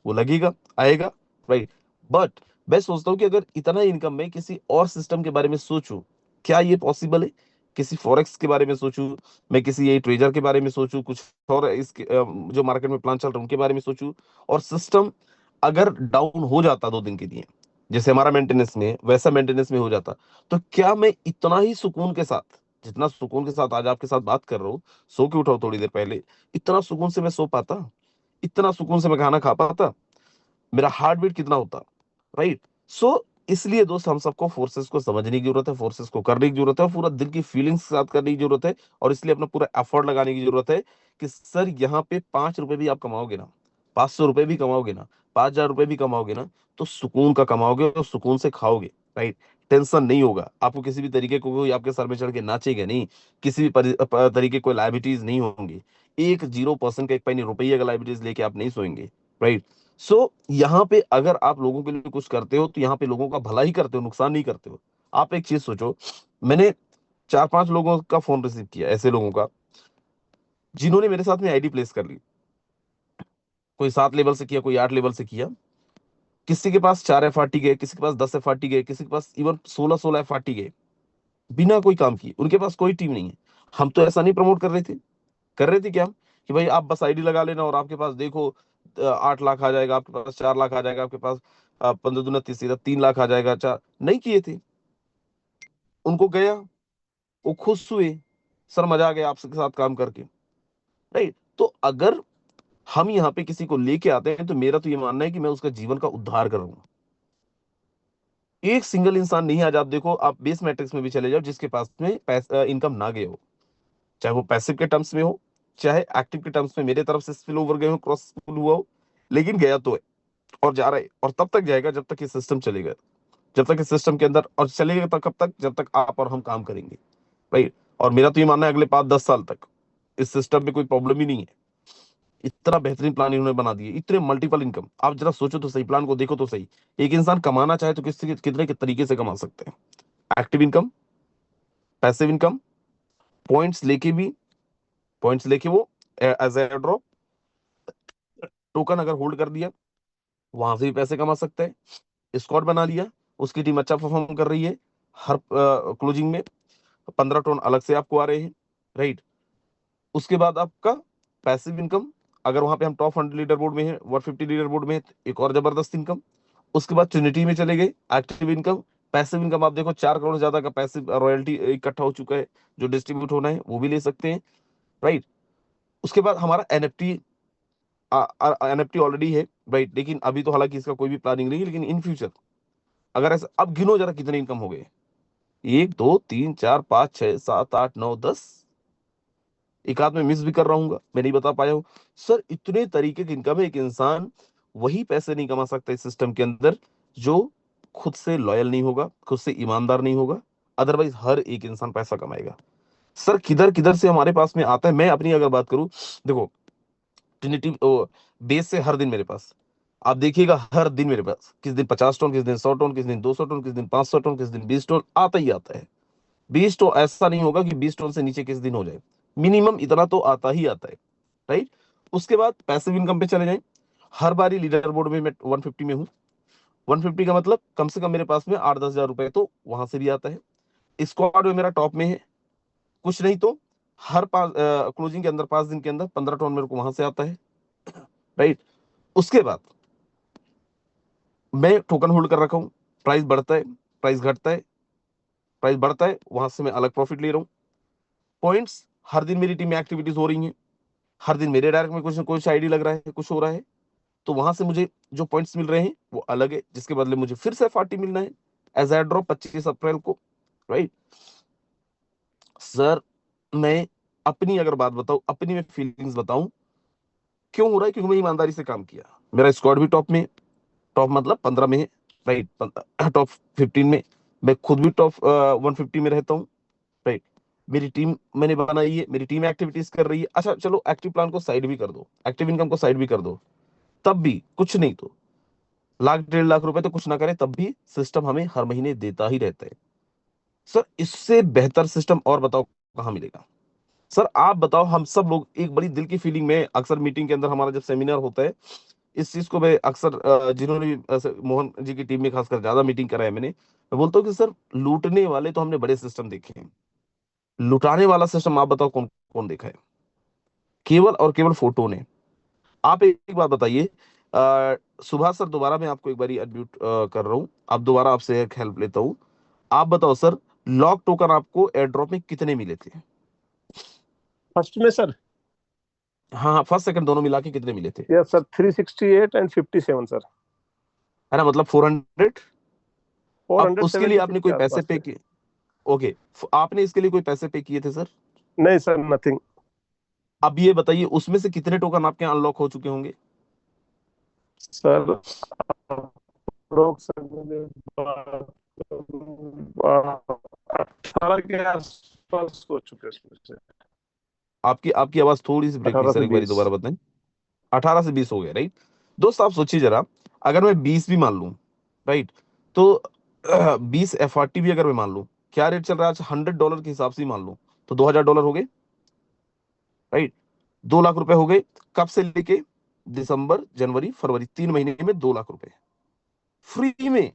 वो लगेगा, आएगा। राइट, बट मैं सोचता हूँ कि अगर इतना इनकम में किसी और सिस्टम के बारे में सोचूं, क्या ये पॉसिबल है? किसी फॉरेक्स के बारे में सोचूं, मैं किसी ये ट्रेजर के बारे में सोचूं, कुछ और इसके जो मार्केट में प्लान चल रहा है उनके बारे में सोचूं, और सिस्टम अगर डाउन हो जाता 2 दिन के लिए, जैसे हमारा मेंटेनेंस में है, वैसा मेंटेनेंस में हो जाता, तो क्या मैं इतना ही सुकून के साथ, जितना सुकून के साथ आज आपके साथ बात कर रहा हूँ, सो के उठाओ थोड़ी देर पहले, इतना सुकून से मैं सो पाता? इतना सुकून से मैं खाना खा पाता? मेरा हार्ट बीट कितना होता? राइट, सो इसलिए दोस्त, हम सबको फोर्सेस को समझने की जरूरत है, फोर्सेस को करने की जरूरत है, पूरा दिल की फीलिंग्स के साथ करने की जरूरत है। और इसलिए अपना पूरा एफर्ट लगाने की जरूरत है कि सर यहाँ पे 5 रुपए भी आप कमाओगे ना, 500 रुपए भी कमाओगे ना, 5,000 रुपए भी कमाओगे ना, तो सुकून का कमाओगे और सुकून से खाओगे। राइट, टेंशन नहीं होगा आपको, किसी भी तरीके को कोई आपके सर में चढ़ के नाचेगा नहीं, किसी भी तरीके कोई लाइबिलिटीज नहीं होंगी। 0% का 1 रुपये का लाइबिलिटीज लेके आप नहीं सोएंगे। राइट, सो यहाँ पे अगर आप लोगों के लिए कुछ करते हो, तो यहाँ पे लोगों का भला ही करते हो, नुकसान नहीं करते हो। आप एक चीज सोचो, मैंने 4 5 लोगों का फोन रिसीव किया, ऐसे लोगों का जिन्होंने मेरे साथ में आईडी प्लेस कर ली। कोई 7 लेवल से किया, कोई 8 लेवल से किया, किसी के पास 4 FRT गए, किसी के पास 10 FRT गए, किसी के पास इवन 16 FRT गए, बिना कोई काम किए। उनके पास कोई टीम नहीं है। हम तो ऐसा नहीं प्रमोट कर रहे थे, कर रहे थे क्या कि भाई आप बस आईडी लगा लेना और आपके पास देखो 8 लाख आ जाएगा, आपके पास 4 लाख आ जाएगा, आपके पास 15 दूना 30 सीधा 3 लाख आ जाएगा। अच्छा, नहीं किए थे। उनको गया, वो खुश हुए, सर मजा आ गया आपके साथ काम करके। राइट, तो अगर हम यहाँ पे किसी को लेके आते हैं, तो मेरा तो ये मानना है कि मैं उसका जीवन का उद्धार कर रहा हूँ। एक सिंगल इंसान नहीं, आज आप देखो, आप बेस मैट्रिक्स में भी चले जाओ, जिसके पास में इनकम ना गए हो, चाहे वो पैसिव के टर्म्स में हो, चाहे एक्टिव के टर्म्स में मेरे तरफ से स्पिल ओवर गए हो, क्रॉस स्पिल हुआ हो, लेकिन गया तो है और जा रहा है, और तब तक जाएगा जब तक ये सिस्टम चलेगा, जब तक इस सिस्टम के अंदर, और चलेगा तक कब तक, जब तक आप और हम काम करेंगे, राइट। और मेरा तो ये मानना है अगले 5-10 साल तक इस सिस्टम में कोई प्रॉब्लम ही नहीं है। इतना बेहतरीन प्लान इन्होंने बना दिए, इतने मल्टीपल इनकम। आप जरा सोचो तो सही, प्लान को देखो तो सही। एक इंसान कमाना चाहे तो कितने के तरीके से कमा सकते हैं। Active income, passive income, points लेके भी, पॉइंट्स लेके वो एज एयर ड्रॉप, टोकन अगर होल्ड कर दिया वहां से भी पैसे कमा सकते हैं। स्क्वाड बना लिया, उसकी टीम अच्छा परफॉर्म कर रही है, हर क्लोजिंग में 15 टोन अलग से आपको आ रहे हैं, राइट। उसके बाद आपका पैसिव इनकम, अगर वहां पे हम टॉप 100 लीडर बोर्ड में है, 150 लीडर बोर्ड में है, तो एक और जबरदस्त इनकम। उसके बाद ट्रिनिटी में चले गए, एक्टिव इनकम, पैसिव इनकम। आप देखो 4 करोड़ ज्यादा का पैसिव रॉयल्टी इकट्ठा हो चुका है, जो डिस्ट्रीब्यूट होना है वो भी ले सकते हैं, राइट। उसके बाद हमारा एनएफटी, एनएफटी ऑलरेडी है, राइट, लेकिन अभी तो हालांकि इसका कोई भी प्लानिंग नहीं है, लेकिन इन फ्यूचर अगर ऐसा, अब गिनो जरा कितने इनकम हो गए, 1 2 3 4 5 6 7 8 9 10, एक आध में मिस भी कर रहा हूँ, मैं नहीं बता पाया हूँ सर। इतने तरीके की इनकम है। एक इंसान वही पैसे नहीं कमा सकता इस सिस्टम के अंदर जो खुद से लॉयल नहीं होगा, खुद से ईमानदार नहीं होगा, अदरवाइज हर एक इंसान पैसा कमाएगा। सर किधर किधर से हमारे पास में आता है। मैं अपनी अगर बात करूं, देखो ट्रिनिटी बेस से हर दिन मेरे पास, आप देखिएगा हर दिन मेरे पास, किस दिन 50 टन, किस दिन 100 टन, किस दिन 200 टन, किस दिन 500 टन, किस दिन 20 टन आता ही आता है। 20 टन ऐसा नहीं होगा कि 20 टन से नीचे किस दिन हो जाए, मिनिमम इतना तो आता ही आता है, राइट। उसके बाद पैसिव इनकम पे चले जाएं। हर बारी लीडर बोर्ड में मैं 150 में हूँ। 150 का मतलब कम से कम मेरे पास में 8-10 हजार रुपए तो वहां से भी आता है। स्क्वाड में मेरा टॉप में है, कुछ नहीं तो हर क्लोजिंग के अंदर 5 दिन के अंदर 15 टन मेरे को वहां से आता है, राइट। उसके बाद मैं टोकन होल्ड कर रखा हूं, प्राइस बढ़ता है, प्राइस घटता है, प्राइस बढ़ता है, वहां से मैं अलग प्रॉफिट ले रहा हूं। पॉइंट्स, हर दिन मेरी टीम में एक्टिविटीज हो रही हैं, हर दिन मेरे डायरेक्ट में कुछ ना कुछ आईडी लग रहा है, कुछ हो रहा है, तो वहां से मुझे जो पॉइंट्स मिल रहे हैं वो अलग है, जिसके बदले मुझे फिर से 40 मिलना है एज एयर ड्रॉप 25 अप्रैल को, राइट। सर मैं अपनी अगर बात बताऊं, अपनी मैं फीलिंग्स बताऊं क्यों हो रहा है, क्योंकि मैं ईमानदारी से काम किया। मेरा स्क्वाड भी टॉप में, टॉप मतलब 15 में है, राइट, टॉप 15 में। मैं खुद भी टॉप 150 में रहता हूँ, राइट। मेरी टीम मैंने बनाई है, मेरी टीम एक्टिविटीज कर रही है। अच्छा चलो एक्टिव प्लान को साइड भी कर दो, एक्टिव इनकम को साइड भी कर दो, तब भी कुछ नहीं तो 1-1.5 लाख रुपए तो कुछ ना करे, तब भी सिस्टम हमें हर महीने देता ही रहता है। सर इससे बेहतर सिस्टम और बताओ कहाँ मिलेगा। सर आप बताओ, हम सब लोग एक बड़ी दिल की फीलिंग में, अक्सर मीटिंग के अंदर हमारा जब सेमिनार होता है, इस चीज को मैं अक्सर जिन्होंने भी मोहन जी की टीम में खासकर ज्यादा मीटिंग करा है मैंने, मैं बोलता हूँ कि सर लूटने वाले तो हमने बड़े सिस्टम देखे हैं, लुटाने वाला सिस्टम आप बताओ कौन कौन देखा है। केवल और केवल फोटो ने। आप एक बात बताइए, सुभाष सर, दोबारा मैं आपको एक बारी अनम्यूट कर रहा हूँ, आप दोबारा आपसे एक हेल्प लेता हूँ। आप बताओ सर, लॉक टोकन आपको एयर ड्रॉप में कितने मिले थे? फर्स्ट में सर, हाँ हाँ, फर्स्ट सेकंड दोनों मिला के कितने मिले थे? यस सर, 368 एंड 57 सर, है ना, मतलब 400। अब उसके लिए 476 आपने के कोई पैसे आसपास पे थे। किए? ओके, आपने इसके लिए कोई पैसे पे किए थे सर? नहीं सर, नथिंग। अब ये बताइए उसमें से कितने टोकन आपके अनलॉक हो चुके होंगे? सर अप्रोक्सीमेटली 18 के आसपास हो चुके हैं उसमें से। आपकी आपकी आवाज थोड़ी सी ब्रेक हुई 18 सर, से एक बार 20। दोबारा बताएं। 18 से 20 हो गया, राइट। दोस्त आप सोचिए जरा, अगर मैं 20 भी मान लूं, राइट, तो 20 एफआरटी भी अगर मैं मान लूं, क्या रेट चल रहा है आज, $100 के हिसाब से ही मान लूं, तो $2000 हो गए, राइट। 2 लाख रुपए हो गए। कब से लेके दिसंबर, जनवरी, फरवरी, 3 महीने में 2 लाख रुपए फ्री में,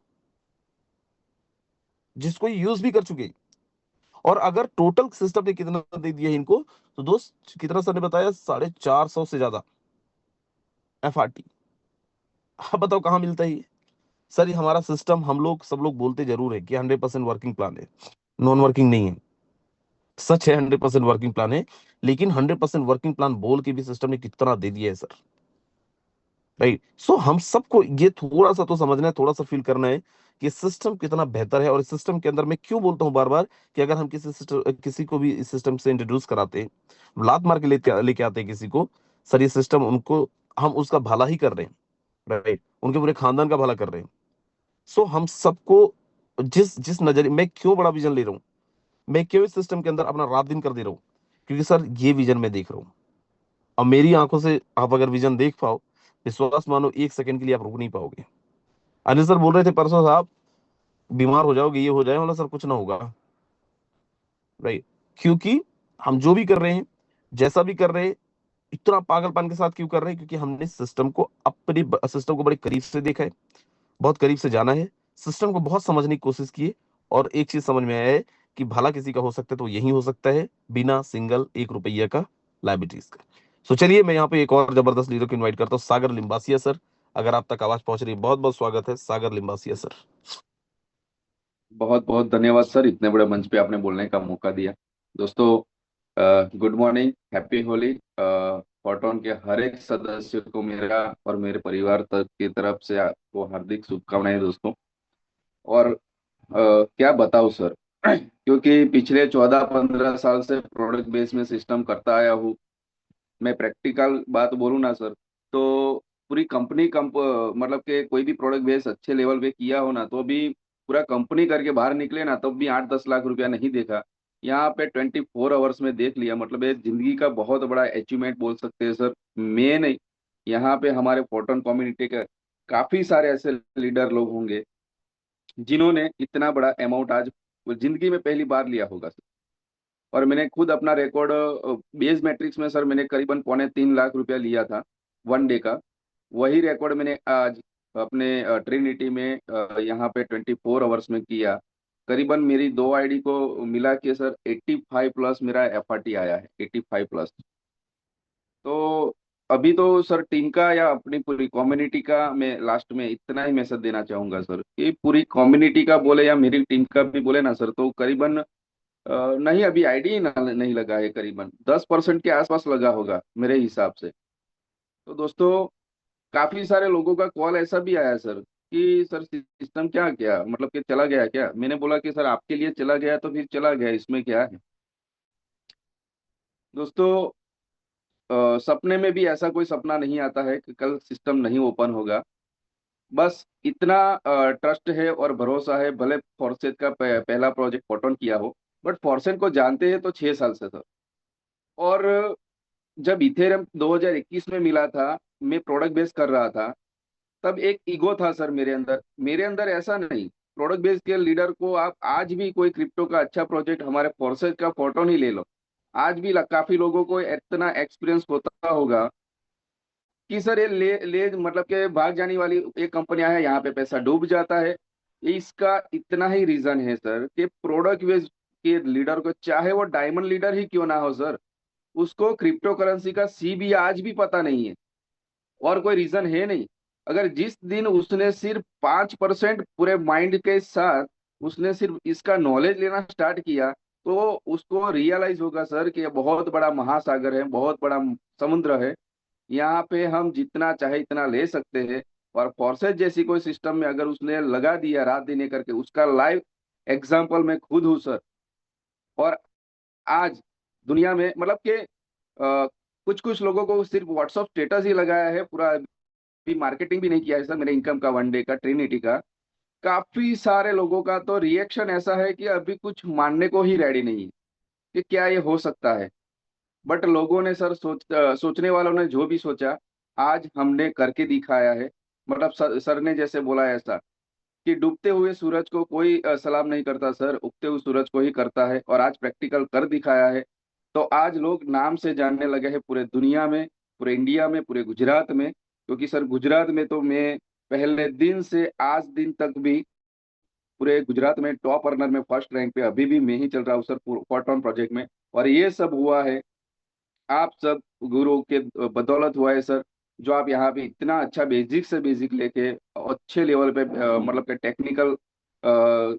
जिसको यूज भी कर चुके। और अगर टोटल सिस्टम ने कितना दे दिया इनको, तो दोस्त कितना सर ने बताया, 450 से ज्यादा एफआरटी। अब बताओ कहां मिलता है ये? सर ये हमारा सिस्टम, हम लोग सब लोग बोलते जरूर है कि 100% वर्किंग प्लान है, नॉन वर्किंग नहीं है। सच है 100% वर्किंग प्लान है, लेकिन 100% वर्किंग प्लान बोल के भी सिस्टम ने कितना दे दिया है सर, राइट। सो हम सबको ये थोड़ा सा तो समझना है, थोड़ा सा फील करना है कि सिस्टम कितना बेहतर है। और इस सिस्टम के अंदर मैं क्यों बोलता हूं बार बार कि अगर हम किसी को भी इस सिस्टम से इंट्रोड्यूस कराते हैं, लात मार के लेके आते हैं किसी को, सर ये सिस्टम उनको, हम उसका भला ही कर रहे हैं, राइट, उनके पूरे खानदान का भला कर रहे हैं। सो हम सबको जिस जिस नजरिए, मैं क्यों बड़ा विजन ले रहा हूँ, मैं क्यों इस सिस्टम के अंदर अपना रात दिन कर दे रहा हूँ, क्योंकि सर ये विजन मैं देख रहा हूँ। और मेरी आंखों से आप अगर विजन देख पाओ, विश्वास मानो 1 सेकंड के लिए आप रुक नहीं पाओगे। अनिल सर बोल रहे थे परसों, साहब बीमार हो जाओगे, ये हो जाए, मतलब सर कुछ ना होगा। राइट, क्योंकि हम जो भी कर रहे हैं, जैसा भी कर रहे हैं, इतना पागलपन के साथ क्यों कर रहे हैं, क्योंकि हमने सिस्टम को अपने सिस्टम को बड़े करीब से देखा है, बहुत करीब से जाना है, सिस्टम को बहुत समझने की कोशिश की है, और एक चीज समझ में आया है कि भला किसी का हो सकता है तो यही हो सकता है, बिना सिंगल 1 रुपया का लाइबिलिटीज का। सो चलिए, मैं यहाँ पे एक और जबरदस्त लीडर को इनवाइट करता हूँ, सागर लिम्बासिया सर। अगर आप तक आवाज पहुंच रही है, बहुत बहुत स्वागत है सागर लिम्बासिया सर। बहुत बहुत धन्यवाद सर, इतने बड़े मंच पे आपने बोलने का मौका दिया। दोस्तों, गुड मॉर्निंग, हैप्पी होली। फोरटोन के हर एक सदस्य को मेरा और मेरे परिवार तक की तरफ से आपको हार्दिक शुभकामनाएं दोस्तों। और क्या बताऊं सर, क्योंकि पिछले 14-15 साल से प्रोडक्ट बेस में सिस्टम करता आया हूँ। मैं प्रैक्टिकल बात बोलूँ ना सर, तो पूरी कंपनी मतलब कि कोई भी प्रोडक्ट बेस अच्छे लेवल पे किया हो ना, तो भी पूरा कंपनी करके बाहर निकले ना, तब भी 8-10 लाख रुपया नहीं देखा। यहाँ पे 24 आवर्स में देख लिया, मतलब ये जिंदगी का बहुत बड़ा अचीवमेंट बोल सकते हैं सर। मैं नहीं, यहाँ पे हमारे फोर्टोन कम्युनिटी के काफी सारे ऐसे लीडर लोग होंगे जिन्होंने इतना बड़ा अमाउंट आज जिंदगी में पहली बार लिया होगा सर। और मैंने खुद अपना रिकॉर्ड बेस मैट्रिक्स में सर, मैंने करीबन 2.25 लाख रुपया लिया था 1 डे का। वही रिकॉर्ड मैंने आज अपने ट्रिनिटी में यहाँ पे 24 आवर्स में किया। करीबन मेरी 2 आईडी को मिला के सर 85 प्लस मेरा एफआरटी आया है, 85 प्लस। तो अभी तो सर टीम का या अपनी पूरी कम्युनिटी का मैं लास्ट में इतना ही मैसेज देना चाहूंगा सर, कि पूरी कम्युनिटी का बोले या मेरी टीम का भी बोले ना सर, तो करीबन नहीं, अभी आईडी नहीं लगा है, करीबन 10% के आसपास लगा होगा मेरे हिसाब से। तो दोस्तों, काफी सारे लोगों का कॉल ऐसा भी आया सर कि सर सिस्टम क्या क्या मतलब कि चला गया क्या। मैंने बोला कि सर आपके लिए चला गया तो फिर चला गया, इसमें क्या है। दोस्तों, सपने में भी ऐसा कोई सपना नहीं आता है कि कल सिस्टम नहीं ओपन होगा। बस इतना ट्रस्ट है और भरोसा है, भले फॉरसेट का पहला प्रोजेक्ट फोटोन किया हो, बट फॉरसेट को जानते हैं तो 6 साल से सर। और जब इथेरियम 2021 में मिला था, मैं प्रोडक्ट बेस कर रहा था, तब एक ईगो था सर मेरे अंदर ऐसा नहीं। प्रोडक्ट बेस के लीडर को आप आज भी कोई क्रिप्टो का अच्छा प्रोजेक्ट हमारे फोर्सेज का फोटो नहीं ले लो, आज भी काफी लोगों को इतना एक्सपीरियंस होता होगा कि सर ये ले मतलब के भाग जाने वाली एक कंपनियां है, यहाँ पे पैसा डूब जाता है। इसका इतना ही रीजन है सर कि प्रोडक्ट बेस के लीडर को, चाहे वो डायमंड लीडर ही क्यों ना हो सर, उसको क्रिप्टो करेंसी का सी भी आज भी पता नहीं है। और कोई रीजन है नहीं। अगर जिस दिन उसने सिर्फ 5% पूरे माइंड के साथ उसने सिर्फ इसका नॉलेज लेना स्टार्ट किया, तो उसको रियलाइज होगा सर कि ये बहुत बड़ा महासागर है, बहुत बड़ा समुद्र है। यहाँ पे हम जितना चाहे इतना ले सकते हैं। और फोर्सेज जैसी कोई सिस्टम में अगर उसने लगा दिया रात दिन करके, उसका लाइव एग्जाम्पल मैं खुद हूँ सर। और आज दुनिया में मतलब कि कुछ कुछ लोगों को सिर्फ व्हाट्सअप स्टेटस ही लगाया है, पूरा अभी मार्केटिंग भी नहीं किया है सर मेरे इनकम का 1 डे का ट्रिनिटी का। काफी सारे लोगों का तो रिएक्शन ऐसा है कि अभी कुछ मानने को ही रेडी नहीं है कि क्या ये हो सकता है। बट लोगों ने सर सोचने वालों ने जो भी सोचा, आज हमने करके दिखाया है। मतलब सर ने जैसे बोला ऐसा कि डूबते हुए सूरज को कोई सलाम नहीं करता सर, उगते हुए सूरज को ही करता है, और आज प्रैक्टिकल कर दिखाया है। तो आज लोग नाम से जानने लगे हैं पूरे दुनिया में, पूरे इंडिया में, पूरे गुजरात में। क्योंकि सर गुजरात में तो मैं पहले दिन से आज दिन तक भी पूरे गुजरात में टॉप अर्नर में फर्स्ट रैंक पे अभी भी मैं ही चल रहा हूँ सर फोरटोन प्रोजेक्ट में। और ये सब हुआ है आप सब गुरु के बदौलत हुआ है सर। जो आप यहाँ पे इतना अच्छा बेसिक से बेसिक लेके अच्छे लेवल पे मतलब के टेक्निकल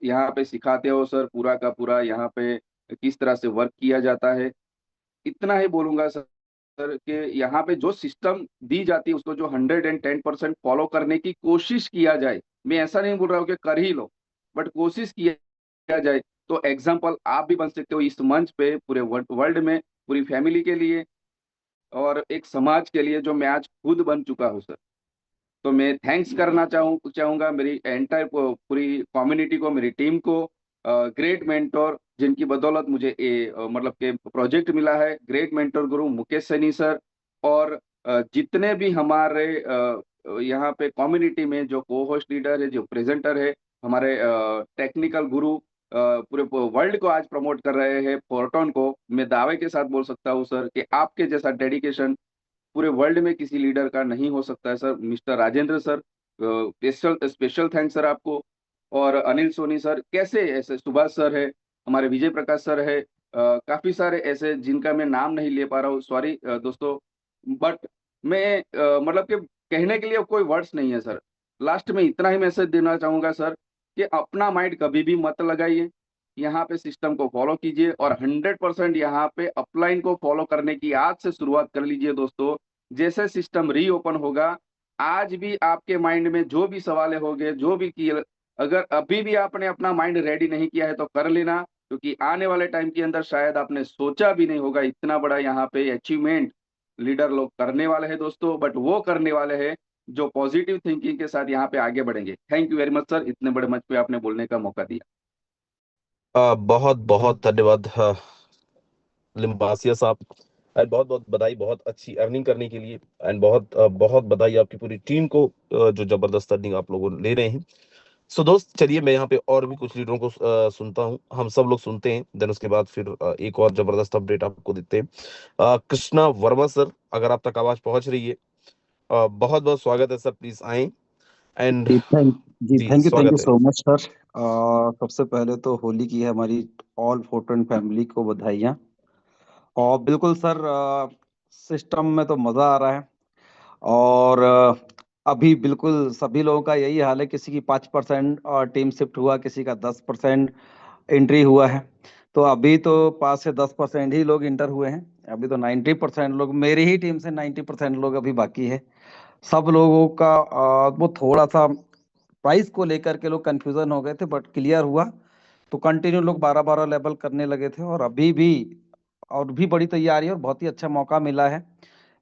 यहाँ पे सिखाते हो सर, पूरा का पूरा यहाँ पे किस तरह से वर्क किया जाता है। इतना ही बोलूंगा सर कि यहाँ पे जो सिस्टम दी जाती है उसको जो 110% फॉलो करने की कोशिश किया जाए। मैं ऐसा नहीं बोल रहा हूँ कि कर ही लो, बट कोशिश किया जाए तो एग्जाम्पल आप भी बन सकते हो इस मंच पे, पूरे वर्ल्ड में, पूरी फैमिली के लिए और एक समाज के लिए, जो मैं आज खुद बन चुका हूँ सर। तो मैं थैंक्स करना चाहूंगा मेरी एंटायर पूरी कम्युनिटी को, मेरी टीम को, ग्रेट मेंटोर जिनकी बदौलत मुझे मतलब के प्रोजेक्ट मिला है, ग्रेट मेंटोर गुरु मुकेश सैनी सर, और जितने भी हमारे यहाँ पे कम्युनिटी में जो को होस्ट लीडर है, जो प्रेजेंटर है, हमारे टेक्निकल गुरु पूरे वर्ल्ड को आज प्रमोट कर रहे हैं फोरटोन को, मैं दावे के साथ बोल सकता हूँ सर कि आपके जैसा डेडिकेशन पूरे वर्ल्ड में किसी लीडर का नहीं हो सकता है sir. Mister Rajendra sir, special special thanks sir आपको। और अनिल सोनी सर, कैसे ऐसे सुभाष सर है, हमारे विजय प्रकाश सर है, काफी सारे ऐसे जिनका मैं नाम नहीं ले पा रहा हूँ, सॉरी दोस्तों, बट मैं मतलब कि कहने के लिए कोई वर्ड्स नहीं है सर। लास्ट में इतना ही मैसेज देना चाहूंगा सर कि अपना माइंड कभी भी मत लगाइए, यहाँ पे सिस्टम को फॉलो कीजिए और 100% यहाँ पे अपलाइन को फॉलो करने की आज से शुरुआत कर लीजिए दोस्तों। जैसे सिस्टम रीओपन होगा, आज भी आपके माइंड में जो भी सवाल होंगे, जो भी किए, अगर अभी भी आपने अपना माइंड रेडी नहीं किया है तो कर लेना, क्योंकि आने वाले टाइम के अंदर शायद आपने सोचा भी नहीं होगा इतना बड़ा यहाँ पे अचीवमेंट लीडर लोग करने वाले हैं दोस्तों। बट वो करने वाले हैं जो पॉजिटिव थिंकिंग के साथ यहाँ पे आगे बढ़ेंगे। Thank you very much sir, इतने बड़े मंच पे आपने बोलने का मौका दिया। बहुत बहुत धन्यवाद लिम्बासिया साहब, एंड बहुत बहुत बधाई बहुत अच्छी अर्निंग करने के लिए, एंड बहुत बहुत बधाई आपकी पूरी टीम को जो जबरदस्त अर्निंग आप लोगों ले रहे हैं। सो दोस्त चलिए मैं यहाँ पे और भी कुछ लीडरों को सुनता हूँ, हम सब लोग सुनते हैं, देन उसके बाद फिर एक और जबरदस्त अपडेट आपको देते हैं। कृष्णा वर्मा सर, अगर आप तक आवाज पहुंच रही है, बहुत बहुत स्वागत है सर, प्लीज आए। एंड जी थैंक यू स्वागत है। So much sir. सबसे पहले तो होली की है हमारी ऑल फोर्टन फैमिली को बधाइयाँ। और बिल्कुल सर, सिस्टम में तो मज़ा आ रहा है। और अभी बिल्कुल सभी लोगों का यही हाल है, किसी की 5% टीम शिफ्ट हुआ, किसी का 10% एंट्री हुआ है। तो अभी तो 5 से 10% ही लोग इंटर हुए हैं। अभी तो 90% लोग, मेरी ही टीम से 90% लोग अभी बाकी है। सब लोगों का वो थोड़ा सा प्राइस को लेकर के लोग कंफ्यूजन हो गए थे, बट क्लियर हुआ। तो कंटिन्यू लोग 12-12 लेवल करने लगे थे, और अभी भी और भी बड़ी तैयारी है, और बहुत ही अच्छा मौका मिला है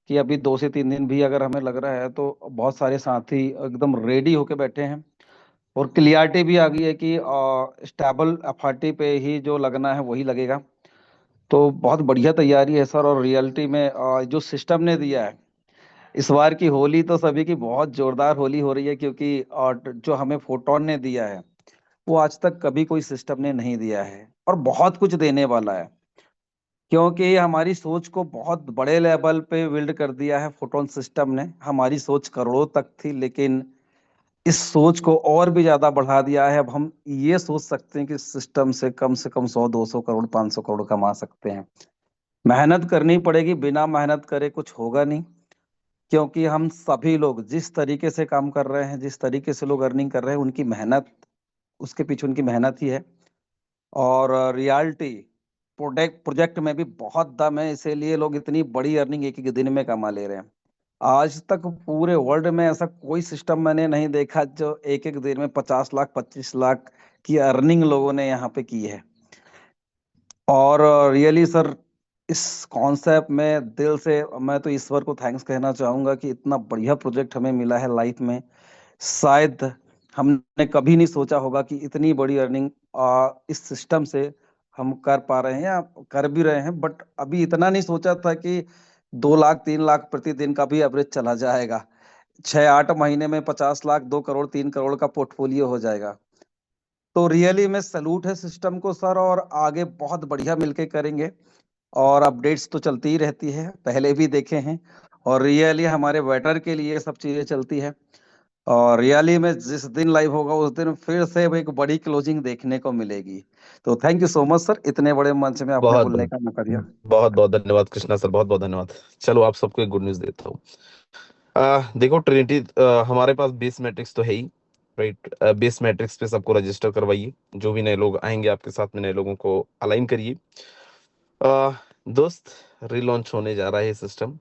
कि अभी 2 से 3 दिन भी अगर हमें लग रहा है तो बहुत सारे साथी एकदम रेडी होके बैठे हैं, और क्लियरिटी भी आ गई है कि स्टेबल एफआरटी पे ही जो लगना है वही लगेगा। तो बहुत बढ़िया तैयारी है सर। और रियलिटी में जो सिस्टम ने दिया है, इस बार की होली तो सभी की बहुत जोरदार होली हो रही है, क्योंकि जो हमें फोटोन ने दिया है वो आज तक कभी कोई सिस्टम ने नहीं दिया है, और बहुत कुछ देने वाला है, क्योंकि हमारी सोच को बहुत बड़े लेवल पे बिल्ड कर दिया है फोटोन सिस्टम ने। हमारी सोच करोड़ों तक थी, लेकिन इस सोच को और भी ज्यादा बढ़ा दिया है। अब हम ये सोच सकते हैं कि सिस्टम से कम 100, 200 करोड़, 500 करोड़ कमा सकते हैं। मेहनत करनी पड़ेगी, बिना मेहनत करे कुछ होगा नहीं, क्योंकि हम सभी लोग जिस तरीके से काम कर रहे हैं, जिस तरीके से लोग अर्निंग कर रहे हैं, उनकी मेहनत, उसके पीछे उनकी मेहनत ही है। और रियलिटी प्रोजेक्ट में भी बहुत दम है, इसीलिए लोग इतनी बड़ी अर्निंग एक एक दिन में कमा ले रहे हैं। आज तक पूरे वर्ल्ड में ऐसा कोई सिस्टम मैंने नहीं देखा जो एक एक दिन में 50 लाख 25 लाख की अर्निंग लोगों ने यहाँ पे की है। और रियली सर, इस कॉन्सेप्ट में दिल से मैं तो ईश्वर को थैंक्स कहना चाहूंगा कि इतना बढ़िया प्रोजेक्ट हमें मिला है लाइफ में। शायद हमने कभी नहीं सोचा होगा कि इतनी बड़ी अर्निंग इस सिस्टम से हम कर पा रहे हैं, या कर भी रहे हैं, बट अभी इतना नहीं सोचा था कि 2 लाख 3 लाख प्रतिदिन का भी एवरेज चला जाएगा। 6-8 महीने में 50 लाख, 2 करोड़, 3 करोड़ का पोर्टफोलियो हो जाएगा। तो रियली में सैल्यूट है सिस्टम को सर, और आगे बहुत बढ़िया मिलके करेंगे। और अपडेट्स तो चलती ही रहती है, पहले भी देखे हैं, और रियली हमारे बेटर के लिए सब चीजें चलती है। और रियली में जिस दिन लाइव होगा उस दिन फिर से एक बड़ी क्लोजिंग देखने को मिलेगी। तो thank you so much sir, इतने बड़े मंच में आपने बहुत बोलने का मौका दिया। बहुत बहुत धन्यवाद कृष्णा सर, बहुत बहुत धन्यवाद। चलो आप सबको एक गुड न्यूज देता हूँ। देखो ट्रिनिटी, हमारे पास बेस मैट्रिक्स तो है ही, राइट। बेस मैट्रिक्स पे सबको रजिस्टर करवाइए, जो भी नए लोग आएंगे आपके साथ में नए लोगों को अलाइन करिए। दोस्त रीलॉन्च होने जा रहा है सिस्टम,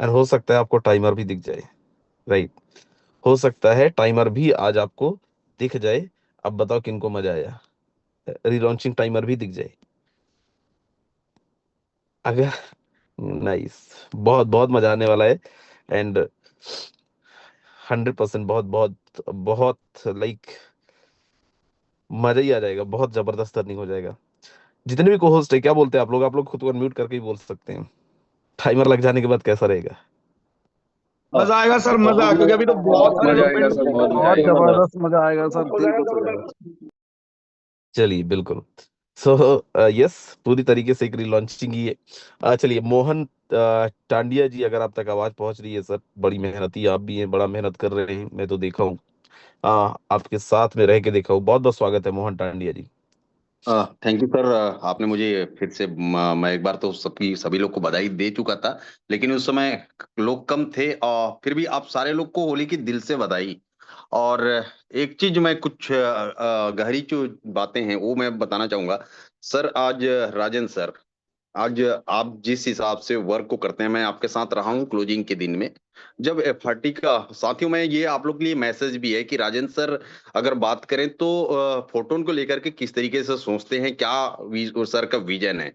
और हो सकता है आपको टाइमर भी दिख जाए, राइट। हो सकता है टाइमर भी आज आपको दिख जाए। अब बताओ किनको मजा आया, रीलॉन्चिंग टाइमर भी दिख जाए अगर। नाइस, बहुत बहुत मजा आने वाला है। एंड 100% बहुत बहुत बहुत लाइक मजा ही आ जाएगा, बहुत जबरदस्त अर्निंग हो जाएगा। जितने भी को होस्ट है, क्या बोलते हैं आप लोग खुद को अनम्यूट करके ही बोल सकते हैं। टाइमर लग जाने के बाद कैसा रहेगा? मजा आएगा सर, मजा, क्योंकि अभी तो बहुत सारे मजा लोग आएगा सर, बहुत मजा बहुत आएगा। जबरदस्त मजा आएगा सर, दिल खुश हो जाएगा। चलिए बिल्कुल। सो यस, पूरी तरीके से एक रीलॉन्चिंग ही है। चलिए मोहन टांडिया जी, अगर आप तक आवाज पहुंच रही है सर, बड़ी मेहनती आप भी हैं, बड़ा मेहनत कर रहे हैं, मैं तो देखा हूँ, आपके साथ में रह के देखा हूँ। बहुत बहुत स्वागत है Mohan Tandia ji. Thank you sir. आपने मुझे फिर से मैं एक बार तो सभी लोग को बधाई दे चुका था, लेकिन उस समय लोग कम थे, और फिर भी आप सारे लोग को होली की दिल से बधाई। और एक चीज मैं कुछ गहरी जो बातें हैं वो मैं बताना चाहूंगा सर। आज राजेंद्र सर, आज आप जिस हिसाब से वर्क को करते हैं, मैं आपके साथ रहा हूँ क्लोजिंग के दिन में, जब एफआरटी का साथियों में ये आप लोग के लिए मैसेज भी है कि राजेंद्र सर अगर बात करें तो फोटोन को लेकर के किस तरीके से सोचते हैं, क्या सर का विजन है।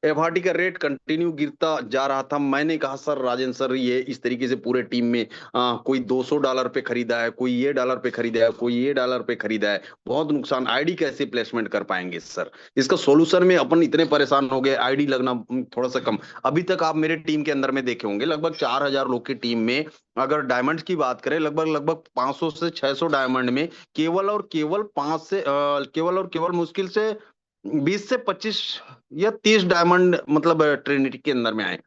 एफआरटी का रेट कंटिन्यू गिरता जा रहा था। मैंने कहा सर राजेंद्र सर ये इस तरीके से पूरे टीम में कोई $200 पे खरीदा है, कोई ये डॉलर पे खरीदा है, कोई ये डॉलर पे खरीदा है, बहुत नुकसान, आईडी कैसे प्लेसमेंट कर पाएंगे सर, इसका सोल्यूशन में अपन इतने परेशान हो गए, आईडी लगना थोड़ा सा कम। अभी तक आप मेरे टीम के अंदर में देखे होंगे लगभग 4000 लोग की टीम में, अगर डायमंड की बात करें लगभग 500 से 600 डायमंड में केवल और केवल केवल और केवल मुश्किल से 20 से 25 या 30 डायमंड मतलब ट्रिनिटी के अंदर में आए।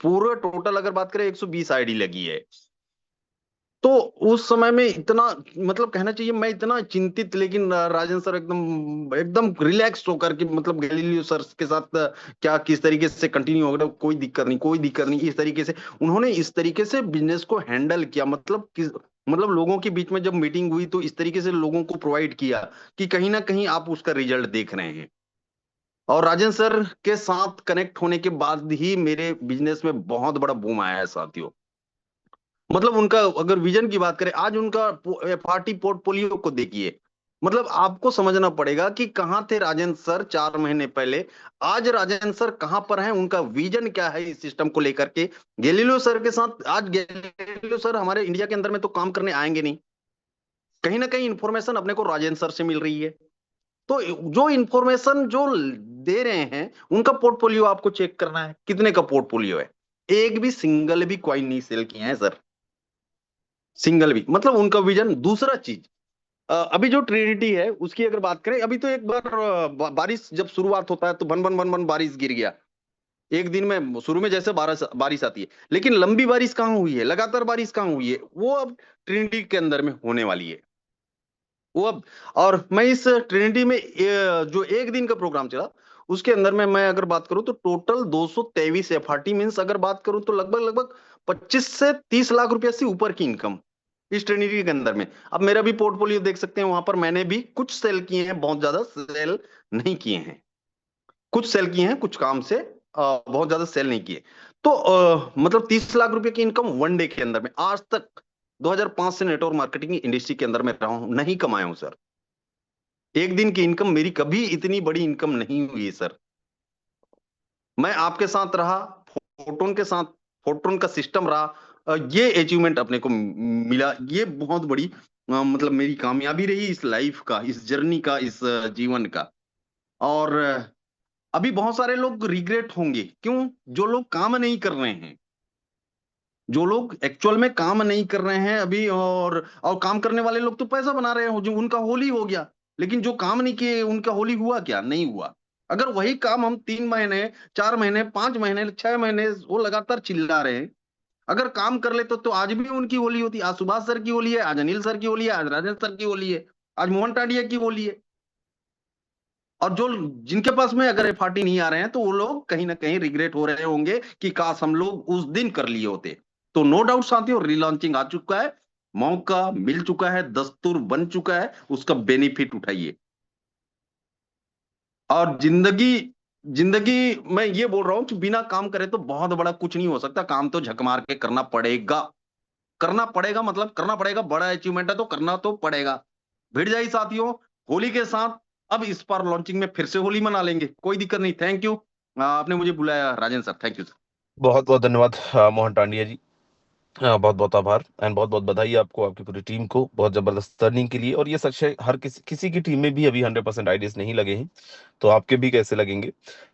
पूरा टोटल अगर बात करें 120 आईडी लगी है। तो उस समय में इतना मतलब कहना चाहिए मैं इतना चिंतित, लेकिन राजन सर एकदम एकदम रिलैक्स होकर के मतलब गैलीलियो सर के साथ क्या किस तरीके से कंटिन्यू होगा, कोई दिक्कत नहीं, कोई दिक्कत नहीं, इस तरीके से उन्होंने इस तरीके से बिजनेस को हैंडल किया। मतलब लोगों के बीच में जब मीटिंग हुई तो इस तरीके से लोगों को प्रोवाइड किया कि कहीं ना कहीं आप उसका रिजल्ट देख रहे हैं। और राजन सर के साथ कनेक्ट होने के बाद ही मेरे बिजनेस में बहुत बड़ा बूम आया है साथियों। मतलब उनका अगर विजन की बात करें, आज उनका पार्टी पोर्टफोलियो को देखिए, मतलब आपको समझना पड़ेगा कि कहां थे राजेंद्र सर 4 महीने पहले, आज राजेंद्र सर कहां पर हैं, उनका विजन क्या है इस सिस्टम को लेकर के। गैलीलियो सर के साथ आज गैलीलियो सर हमारे इंडिया के अंदर में तो काम करने आएंगे नहीं, कहीं ना कहीं इंफॉर्मेशन अपने को राजेंद्र सर से मिल रही है। तो जो इंफॉर्मेशन जो दे रहे हैं उनका पोर्टफोलियो आपको चेक करना है, कितने का पोर्टफोलियो है, एक भी सिंगल भी कॉइन नहीं सेल किए हैं सर, सिंगल भी, मतलब उनका विजन। दूसरा चीज अभी जो ट्रिनिटी है उसकी अगर बात करें, अभी तो एक बार बारिश जब शुरुआत होता है तो बन बन बन बन बारिश गिर गया एक दिन में, शुरू में जैसे बारिश आती है, लेकिन लंबी बारिश कहां हुई है, लगातार बारिश कहां हुई है, वो अब ट्रिनिटी के अंदर में होने वाली है वो अब। और मैं इस ट्रिनिटी में जो एक दिन का प्रोग्राम चला उसके अंदर में मैं अगर बात करूं तो टोटल 223 एफआरटी मींस अगर बात करूं तो लगभग 25 से 30 लाख रुपए से ऊपर की इनकम इस ट्रिनिटी के अंदर में। अब मेरा भी पोर्टफोलियो देख सकते हैं, वहां पर मैंने भी कुछ सेल किए हैं, बहुत ज्यादा सेल नहीं किए हैं, कुछ सेल किए हैं, कुछ काम से बहुत ज्यादा सेल नहीं किए। तो मतलब 30 लाख रुपए की इनकम वन डे के अंदर में आज तक 2005 से नेटवर्क मार्केटिंग इंडस्ट्री के अंदर में रहा हूं, नहीं कमाया हूं सर। एक दिन की इनकम मेरी कभी इतनी बड़ी इनकम नहीं हुई है सर। मैं आपके साथ रहा, फोटोन के साथ, फोटोन का सिस्टम रहा, ये अचीवमेंट अपने को मिला, ये बहुत बड़ी मतलब मेरी कामयाबी रही इस लाइफ का, इस जर्नी का, इस जीवन का। और अभी बहुत सारे लोग रिग्रेट होंगे, क्यों, जो लोग काम नहीं कर रहे हैं, जो लोग एक्चुअल में काम नहीं कर रहे हैं अभी, और काम करने वाले लोग तो पैसा बना रहे हैं, जो उनका होली हो गया, लेकिन जो काम नहीं किए उनका होली हुआ क्या, नहीं हुआ। अगर वही काम हम 3 महीने 4 महीने 5 महीने 6 महीने वो लगातार चिल्ला रहे हैं, अगर काम कर लेते तो आज भी उनकी होली होती। आज सुभाष सर की होली है, आज अनिल सर की होली है, आज राजेंद्र सर की होली है, आज मोहन टाडिया की होली है। और जो जिनके पास में अगर एफआरटी नहीं आ रहे हैं तो वो लोग कहीं ना कहीं रिग्रेट हो रहे होंगे कि काश हम लोग उस दिन कर लिए होते। तो नो डाउट साथियों, रीलॉन्चिंग आ चुका है, मौका मिल चुका है, दस्तूर बन चुका है, उसका बेनिफिट उठाइए। और जिंदगी जिंदगी मैं ये बोल रहा हूं कि बिना काम करे तो बहुत बड़ा कुछ नहीं हो सकता, काम तो झक मार के करना पड़ेगा, करना पड़ेगा, मतलब करना पड़ेगा, बड़ा अचीवमेंट है तो करना तो पड़ेगा। भिड़ जाइए साथियों होली के साथ। अब इस बार लॉन्चिंग में फिर से होली मना लेंगे, कोई दिक्कत नहीं। थैंक यू, आपने मुझे बुलाया Rajendra sir, thank you sir. बहुत बहुत धन्यवाद मोहन टांडिया जी। बहुत बहुत आभार एंड बहुत बहुत बधाई आपको, आपकी पूरी टीम को बहुत जबरदस्त टर्निंग के लिए। और ये सच है, हर किसी की टीम में भी अभी 100% आइडियाज नहीं लगे हैं, तो आपके भी कैसे लगेंगे।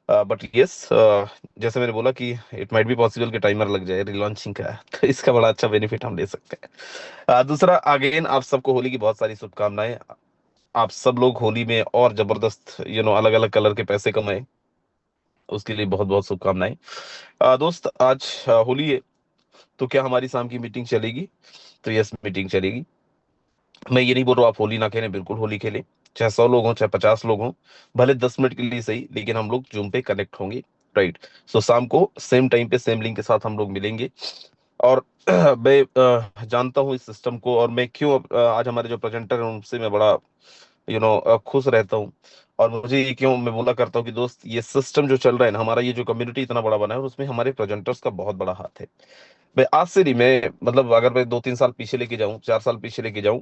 बट यस, जैसे मैंने बोला कि इट माइट बी पॉसिबल कि टाइमर लग जाए रिलॉन्चिंग का, तो इसका बड़ा अच्छा बेनिफिट हम ले सकते हैं। दूसरा, अगेन आप सबको होली की बहुत सारी शुभकामनाएं। आप सब लोग होली में और जबरदस्त अलग अलग कलर के पैसे कमाए, उसके लिए बहुत बहुत शुभकामनाएं। दोस्त, आज होली है, तो क्या हमारी शाम की मीटिंग चलेगी? तो यस, मीटिंग चलेगी। मैं ये नहीं बोल रहा हूँ आप होली ना खेलें, बिल्कुल होली खेलें, चाहे 100 लोग हों चाहे 50 लोग हों, भले 10 मिनट के लिए सही, लेकिन हम लोग जूम पे कनेक्ट होंगे। राइट। सो शाम को सेम टाइम पे सेम लिंक के साथ हम लोग मिलेंगे। और मैं जानता हूँ इस सिस्टम को, और मैं क्यों आज हमारे जो प्रेजेंटर हैं उनसे मैं बड़ा खुश रहता हूँ। और मुझे ये क्यों मैं बोला करता हूँ कि दोस्त, ये सिस्टम जो चल रहा है ना, हमारा ये जो कम्युनिटी इतना बड़ा बना है, उसमें हमारे प्रेजेंटर्स का बहुत बड़ा हाथ है। मैं आज से नहीं, मैं मतलब अगर मैं 2-3 साल पीछे लेके जाऊं, 4 साल पीछे लेके जाऊं,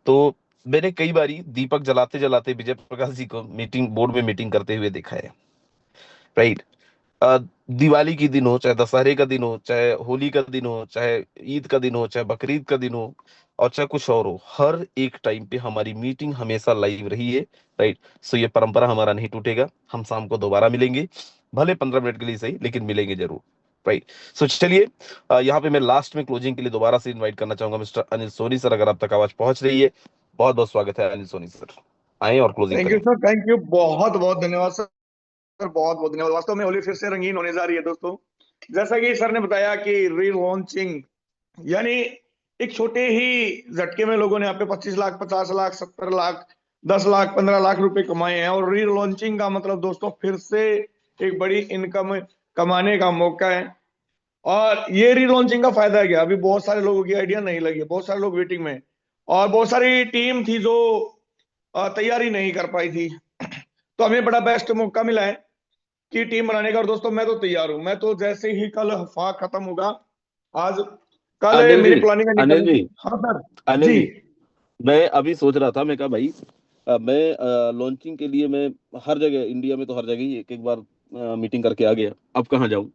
तो मैंने कई बारी दीपक जलाते जलाते विजय प्रकाश जी को मीटिंग बोर्ड में मीटिंग करते हुए देखा है। राइट। दिवाली की दिन हो, चाहे दशहरे का दिन हो, चाहे होली का दिन हो, चाहे ईद का दिन हो, चाहे बकरीद का दिन हो, और चाहे कुछ और हो, हर एक टाइम पे हमारी मीटिंग हमेशा लाइव रही है। राइट। सो ये परंपरा हमारा नहीं टूटेगा। हम शाम को दोबारा मिलेंगे, भले 15 मिनट के लिए सही, लेकिन मिलेंगे जरूर। राइट। सो चलिए, यहाँ पे मैं लास्ट में क्लोजिंग के लिए दोबारा से इनवाइट करना चाहूंगा मिस्टर अनिल सोनी सर, अगर आप तक आवाज पहुंच रही है। बहुत बहुत स्वागत है अनिल सोनी सर, आए और क्लोजिंग थैंक यू करें। सर, थैंक यू, बहुत बहुत धन्यवाद सर, बहुत बहुत धन्यवाद। वास्तव में होली फिर से रंगीन होने जा रही है दोस्तों। जैसा कि सर ने बताया कि री लॉन्चिंग, यानी एक छोटे ही झटके में लोगों ने यहाँ पे 25 लाख, 50 लाख, 70 लाख, 10 लाख, 15 लाख रुपए कमाए हैं। और री लॉन्चिंग का मतलब दोस्तों फिर से एक बड़ी इनकम कमाने का मौका है। और ये री लॉन्चिंग का फायदा है क्या, अभी बहुत सारे लोगों की आइडिया नहीं लगी है, बहुत सारे लोग वेटिंग में, और बहुत सारी टीम थी जो तैयारी नहीं कर पाई थी। तो हमें बड़ा बेस्ट मौका मिला है कि टीम बनाने का। और दोस्तों मैं तो तैयार हूं, मैं तो जैसे ही कल हफ्ता खत्म होगा, आज कल अनिल मेरी जी, प्लानिंग है अनिल निकल। जी, हाँ सर अनिल जी। जी, मैं अभी सोच रहा था, मैं कहा भाई, मैं लॉन्चिंग के लिए मैं हर जगह इंडिया में तो हर जगह ही एक एक बार मीटिंग करके आ गया, अब कहाँ जाऊं।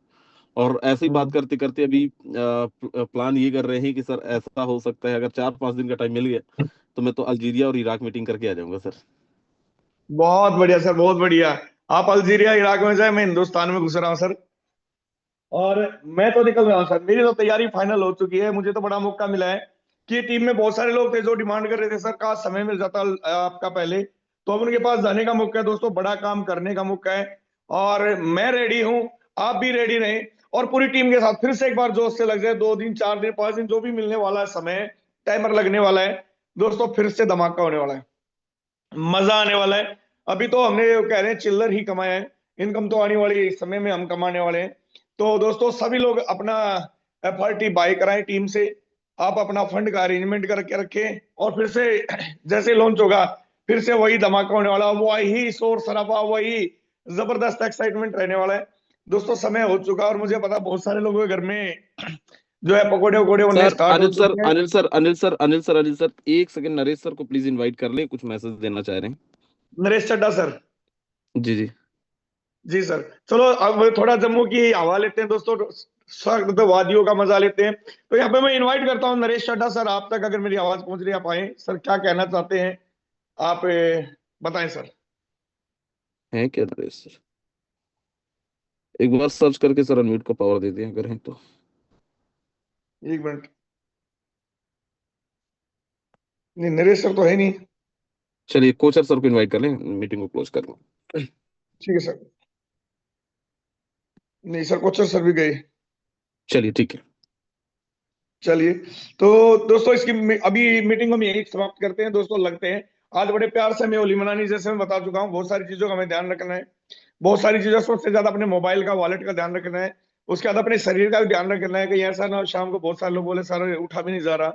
और ऐसे ही बात करते करते अभी प्लान ये कर रहे हैं कि सर ऐसा हो सकता है अगर 4-5 दिन का टाइम मिल गया तो मैं तो अल्जीरिया और इराक मीटिंग करके आ जाऊंगा सर। बहुत बढ़िया सर, बहुत बढ़िया। आप अल्जीरिया इराक में जाए, मैं हिंदुस्तान में घुस रहा हूँ सर। और मैं तो निकल रहा हूँ सर, मेरी तो तैयारी फाइनल हो चुकी है। मुझे तो बड़ा मौका मिला है कि टीम में बहुत सारे लोग थे जो डिमांड कर रहे थे, सर काश समय मिल जाता आपका पहले, तो अब उनके पास जाने का मौका है दोस्तों, बड़ा काम करने का मौका है। और मैं रेडी हूँ, आप भी रेडी रहें, और पूरी टीम के साथ फिर से एक बार जोश से लग जाए। 2 दिन, 4 दिन, 5 दिन जो भी मिलने वाला है समय, टाइमर लगने वाला है दोस्तों, फिर से धमाका होने वाला है, मजा आने वाला है। अभी तो हमने कह रहे हैं चिल्लर ही कमाया है, इनकम तो आने वाली समय में हम कमाने वाले हैं। तो दोस्तों सभी लोग अपना FRT बाय कराएं टीम से, आप अपना फंड का अरेंजमेंट करके रखें, और फिर से जैसे लॉन्च होगा फिर से वही धमाका होने वाला, वही शोर शराबा, वही जबरदस्त एक्साइटमेंट रहने वाला है दोस्तों। समय हो चुका, और मुझे पता बहुत सारे लोगों के घर में जो है पकोड़े वकोड़े उन्हें सर स्टार्ट हो अनिल सर, चुके हैं। Anil sir, Anil sir, Anil sir, Anil sir, एक सेकंड, नरेश सर को प्लीज इनवाइट कर ले, कुछ मैसेज देना चाह रहे हैं। नरेश चड्डा सर। जी जी। जी सर, चलो अब थोड़ा जम्मू की हवा लेते हैं दोस्तों, स्वर्ग तो वादियों का मजा लेते हैं। तो यहाँ पे मैं इनवाइट करता हूँ नरेश चड्ढा सर, आप तक अगर मेरी आवाज पहुंच रही है, आप आए सर, क्या कहना चाहते हैं आप, बताएं सर। है क्या नरेश सर? एक बार सर्च करके सर अनम्यूट को पावर दे दें अगर है तो। एक मिनट, नहीं नरेश सर तो है नहीं। चलिए कोचर सर को इनवाइट कर लें, मीटिंग को क्लोज कर लो। ठीक है सर, नहीं सर कोचर सर भी गए। चलिए ठीक है। चलिए, तो दोस्तों इसकी अभी मीटिंग हम यही समाप्त करते हैं दोस्तों। लगते हैं आज बड़े प्यार से हमें होली मनानी, जैसे मैं बता चुका हूँ, बहुत सारी चीजों का हमें ध्यान रखना है, बहुत सारी चीजों, सबसे ज्यादा अपने मोबाइल का, वॉलेट का ध्यान रखना है। उसके बाद अपने शरीर का भी ध्यान रखना है, कहीं ऐसा ना शाम को बहुत सारे लोग बोले सर उठा भी नहीं जा रहा,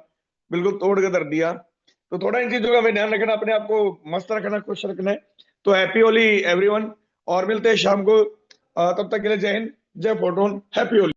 बिल्कुल तोड़ के धर दिया। तो थोड़ा इन चीजों का हमें ध्यान रखना, अपने आप को मस्त रखना, खुश रखना है। तो हैप्पी होली एवरीवन, और मिलते हैं शाम को। तब तक के लिए जय हिंद, जय फोटोन, हैप्पी होली।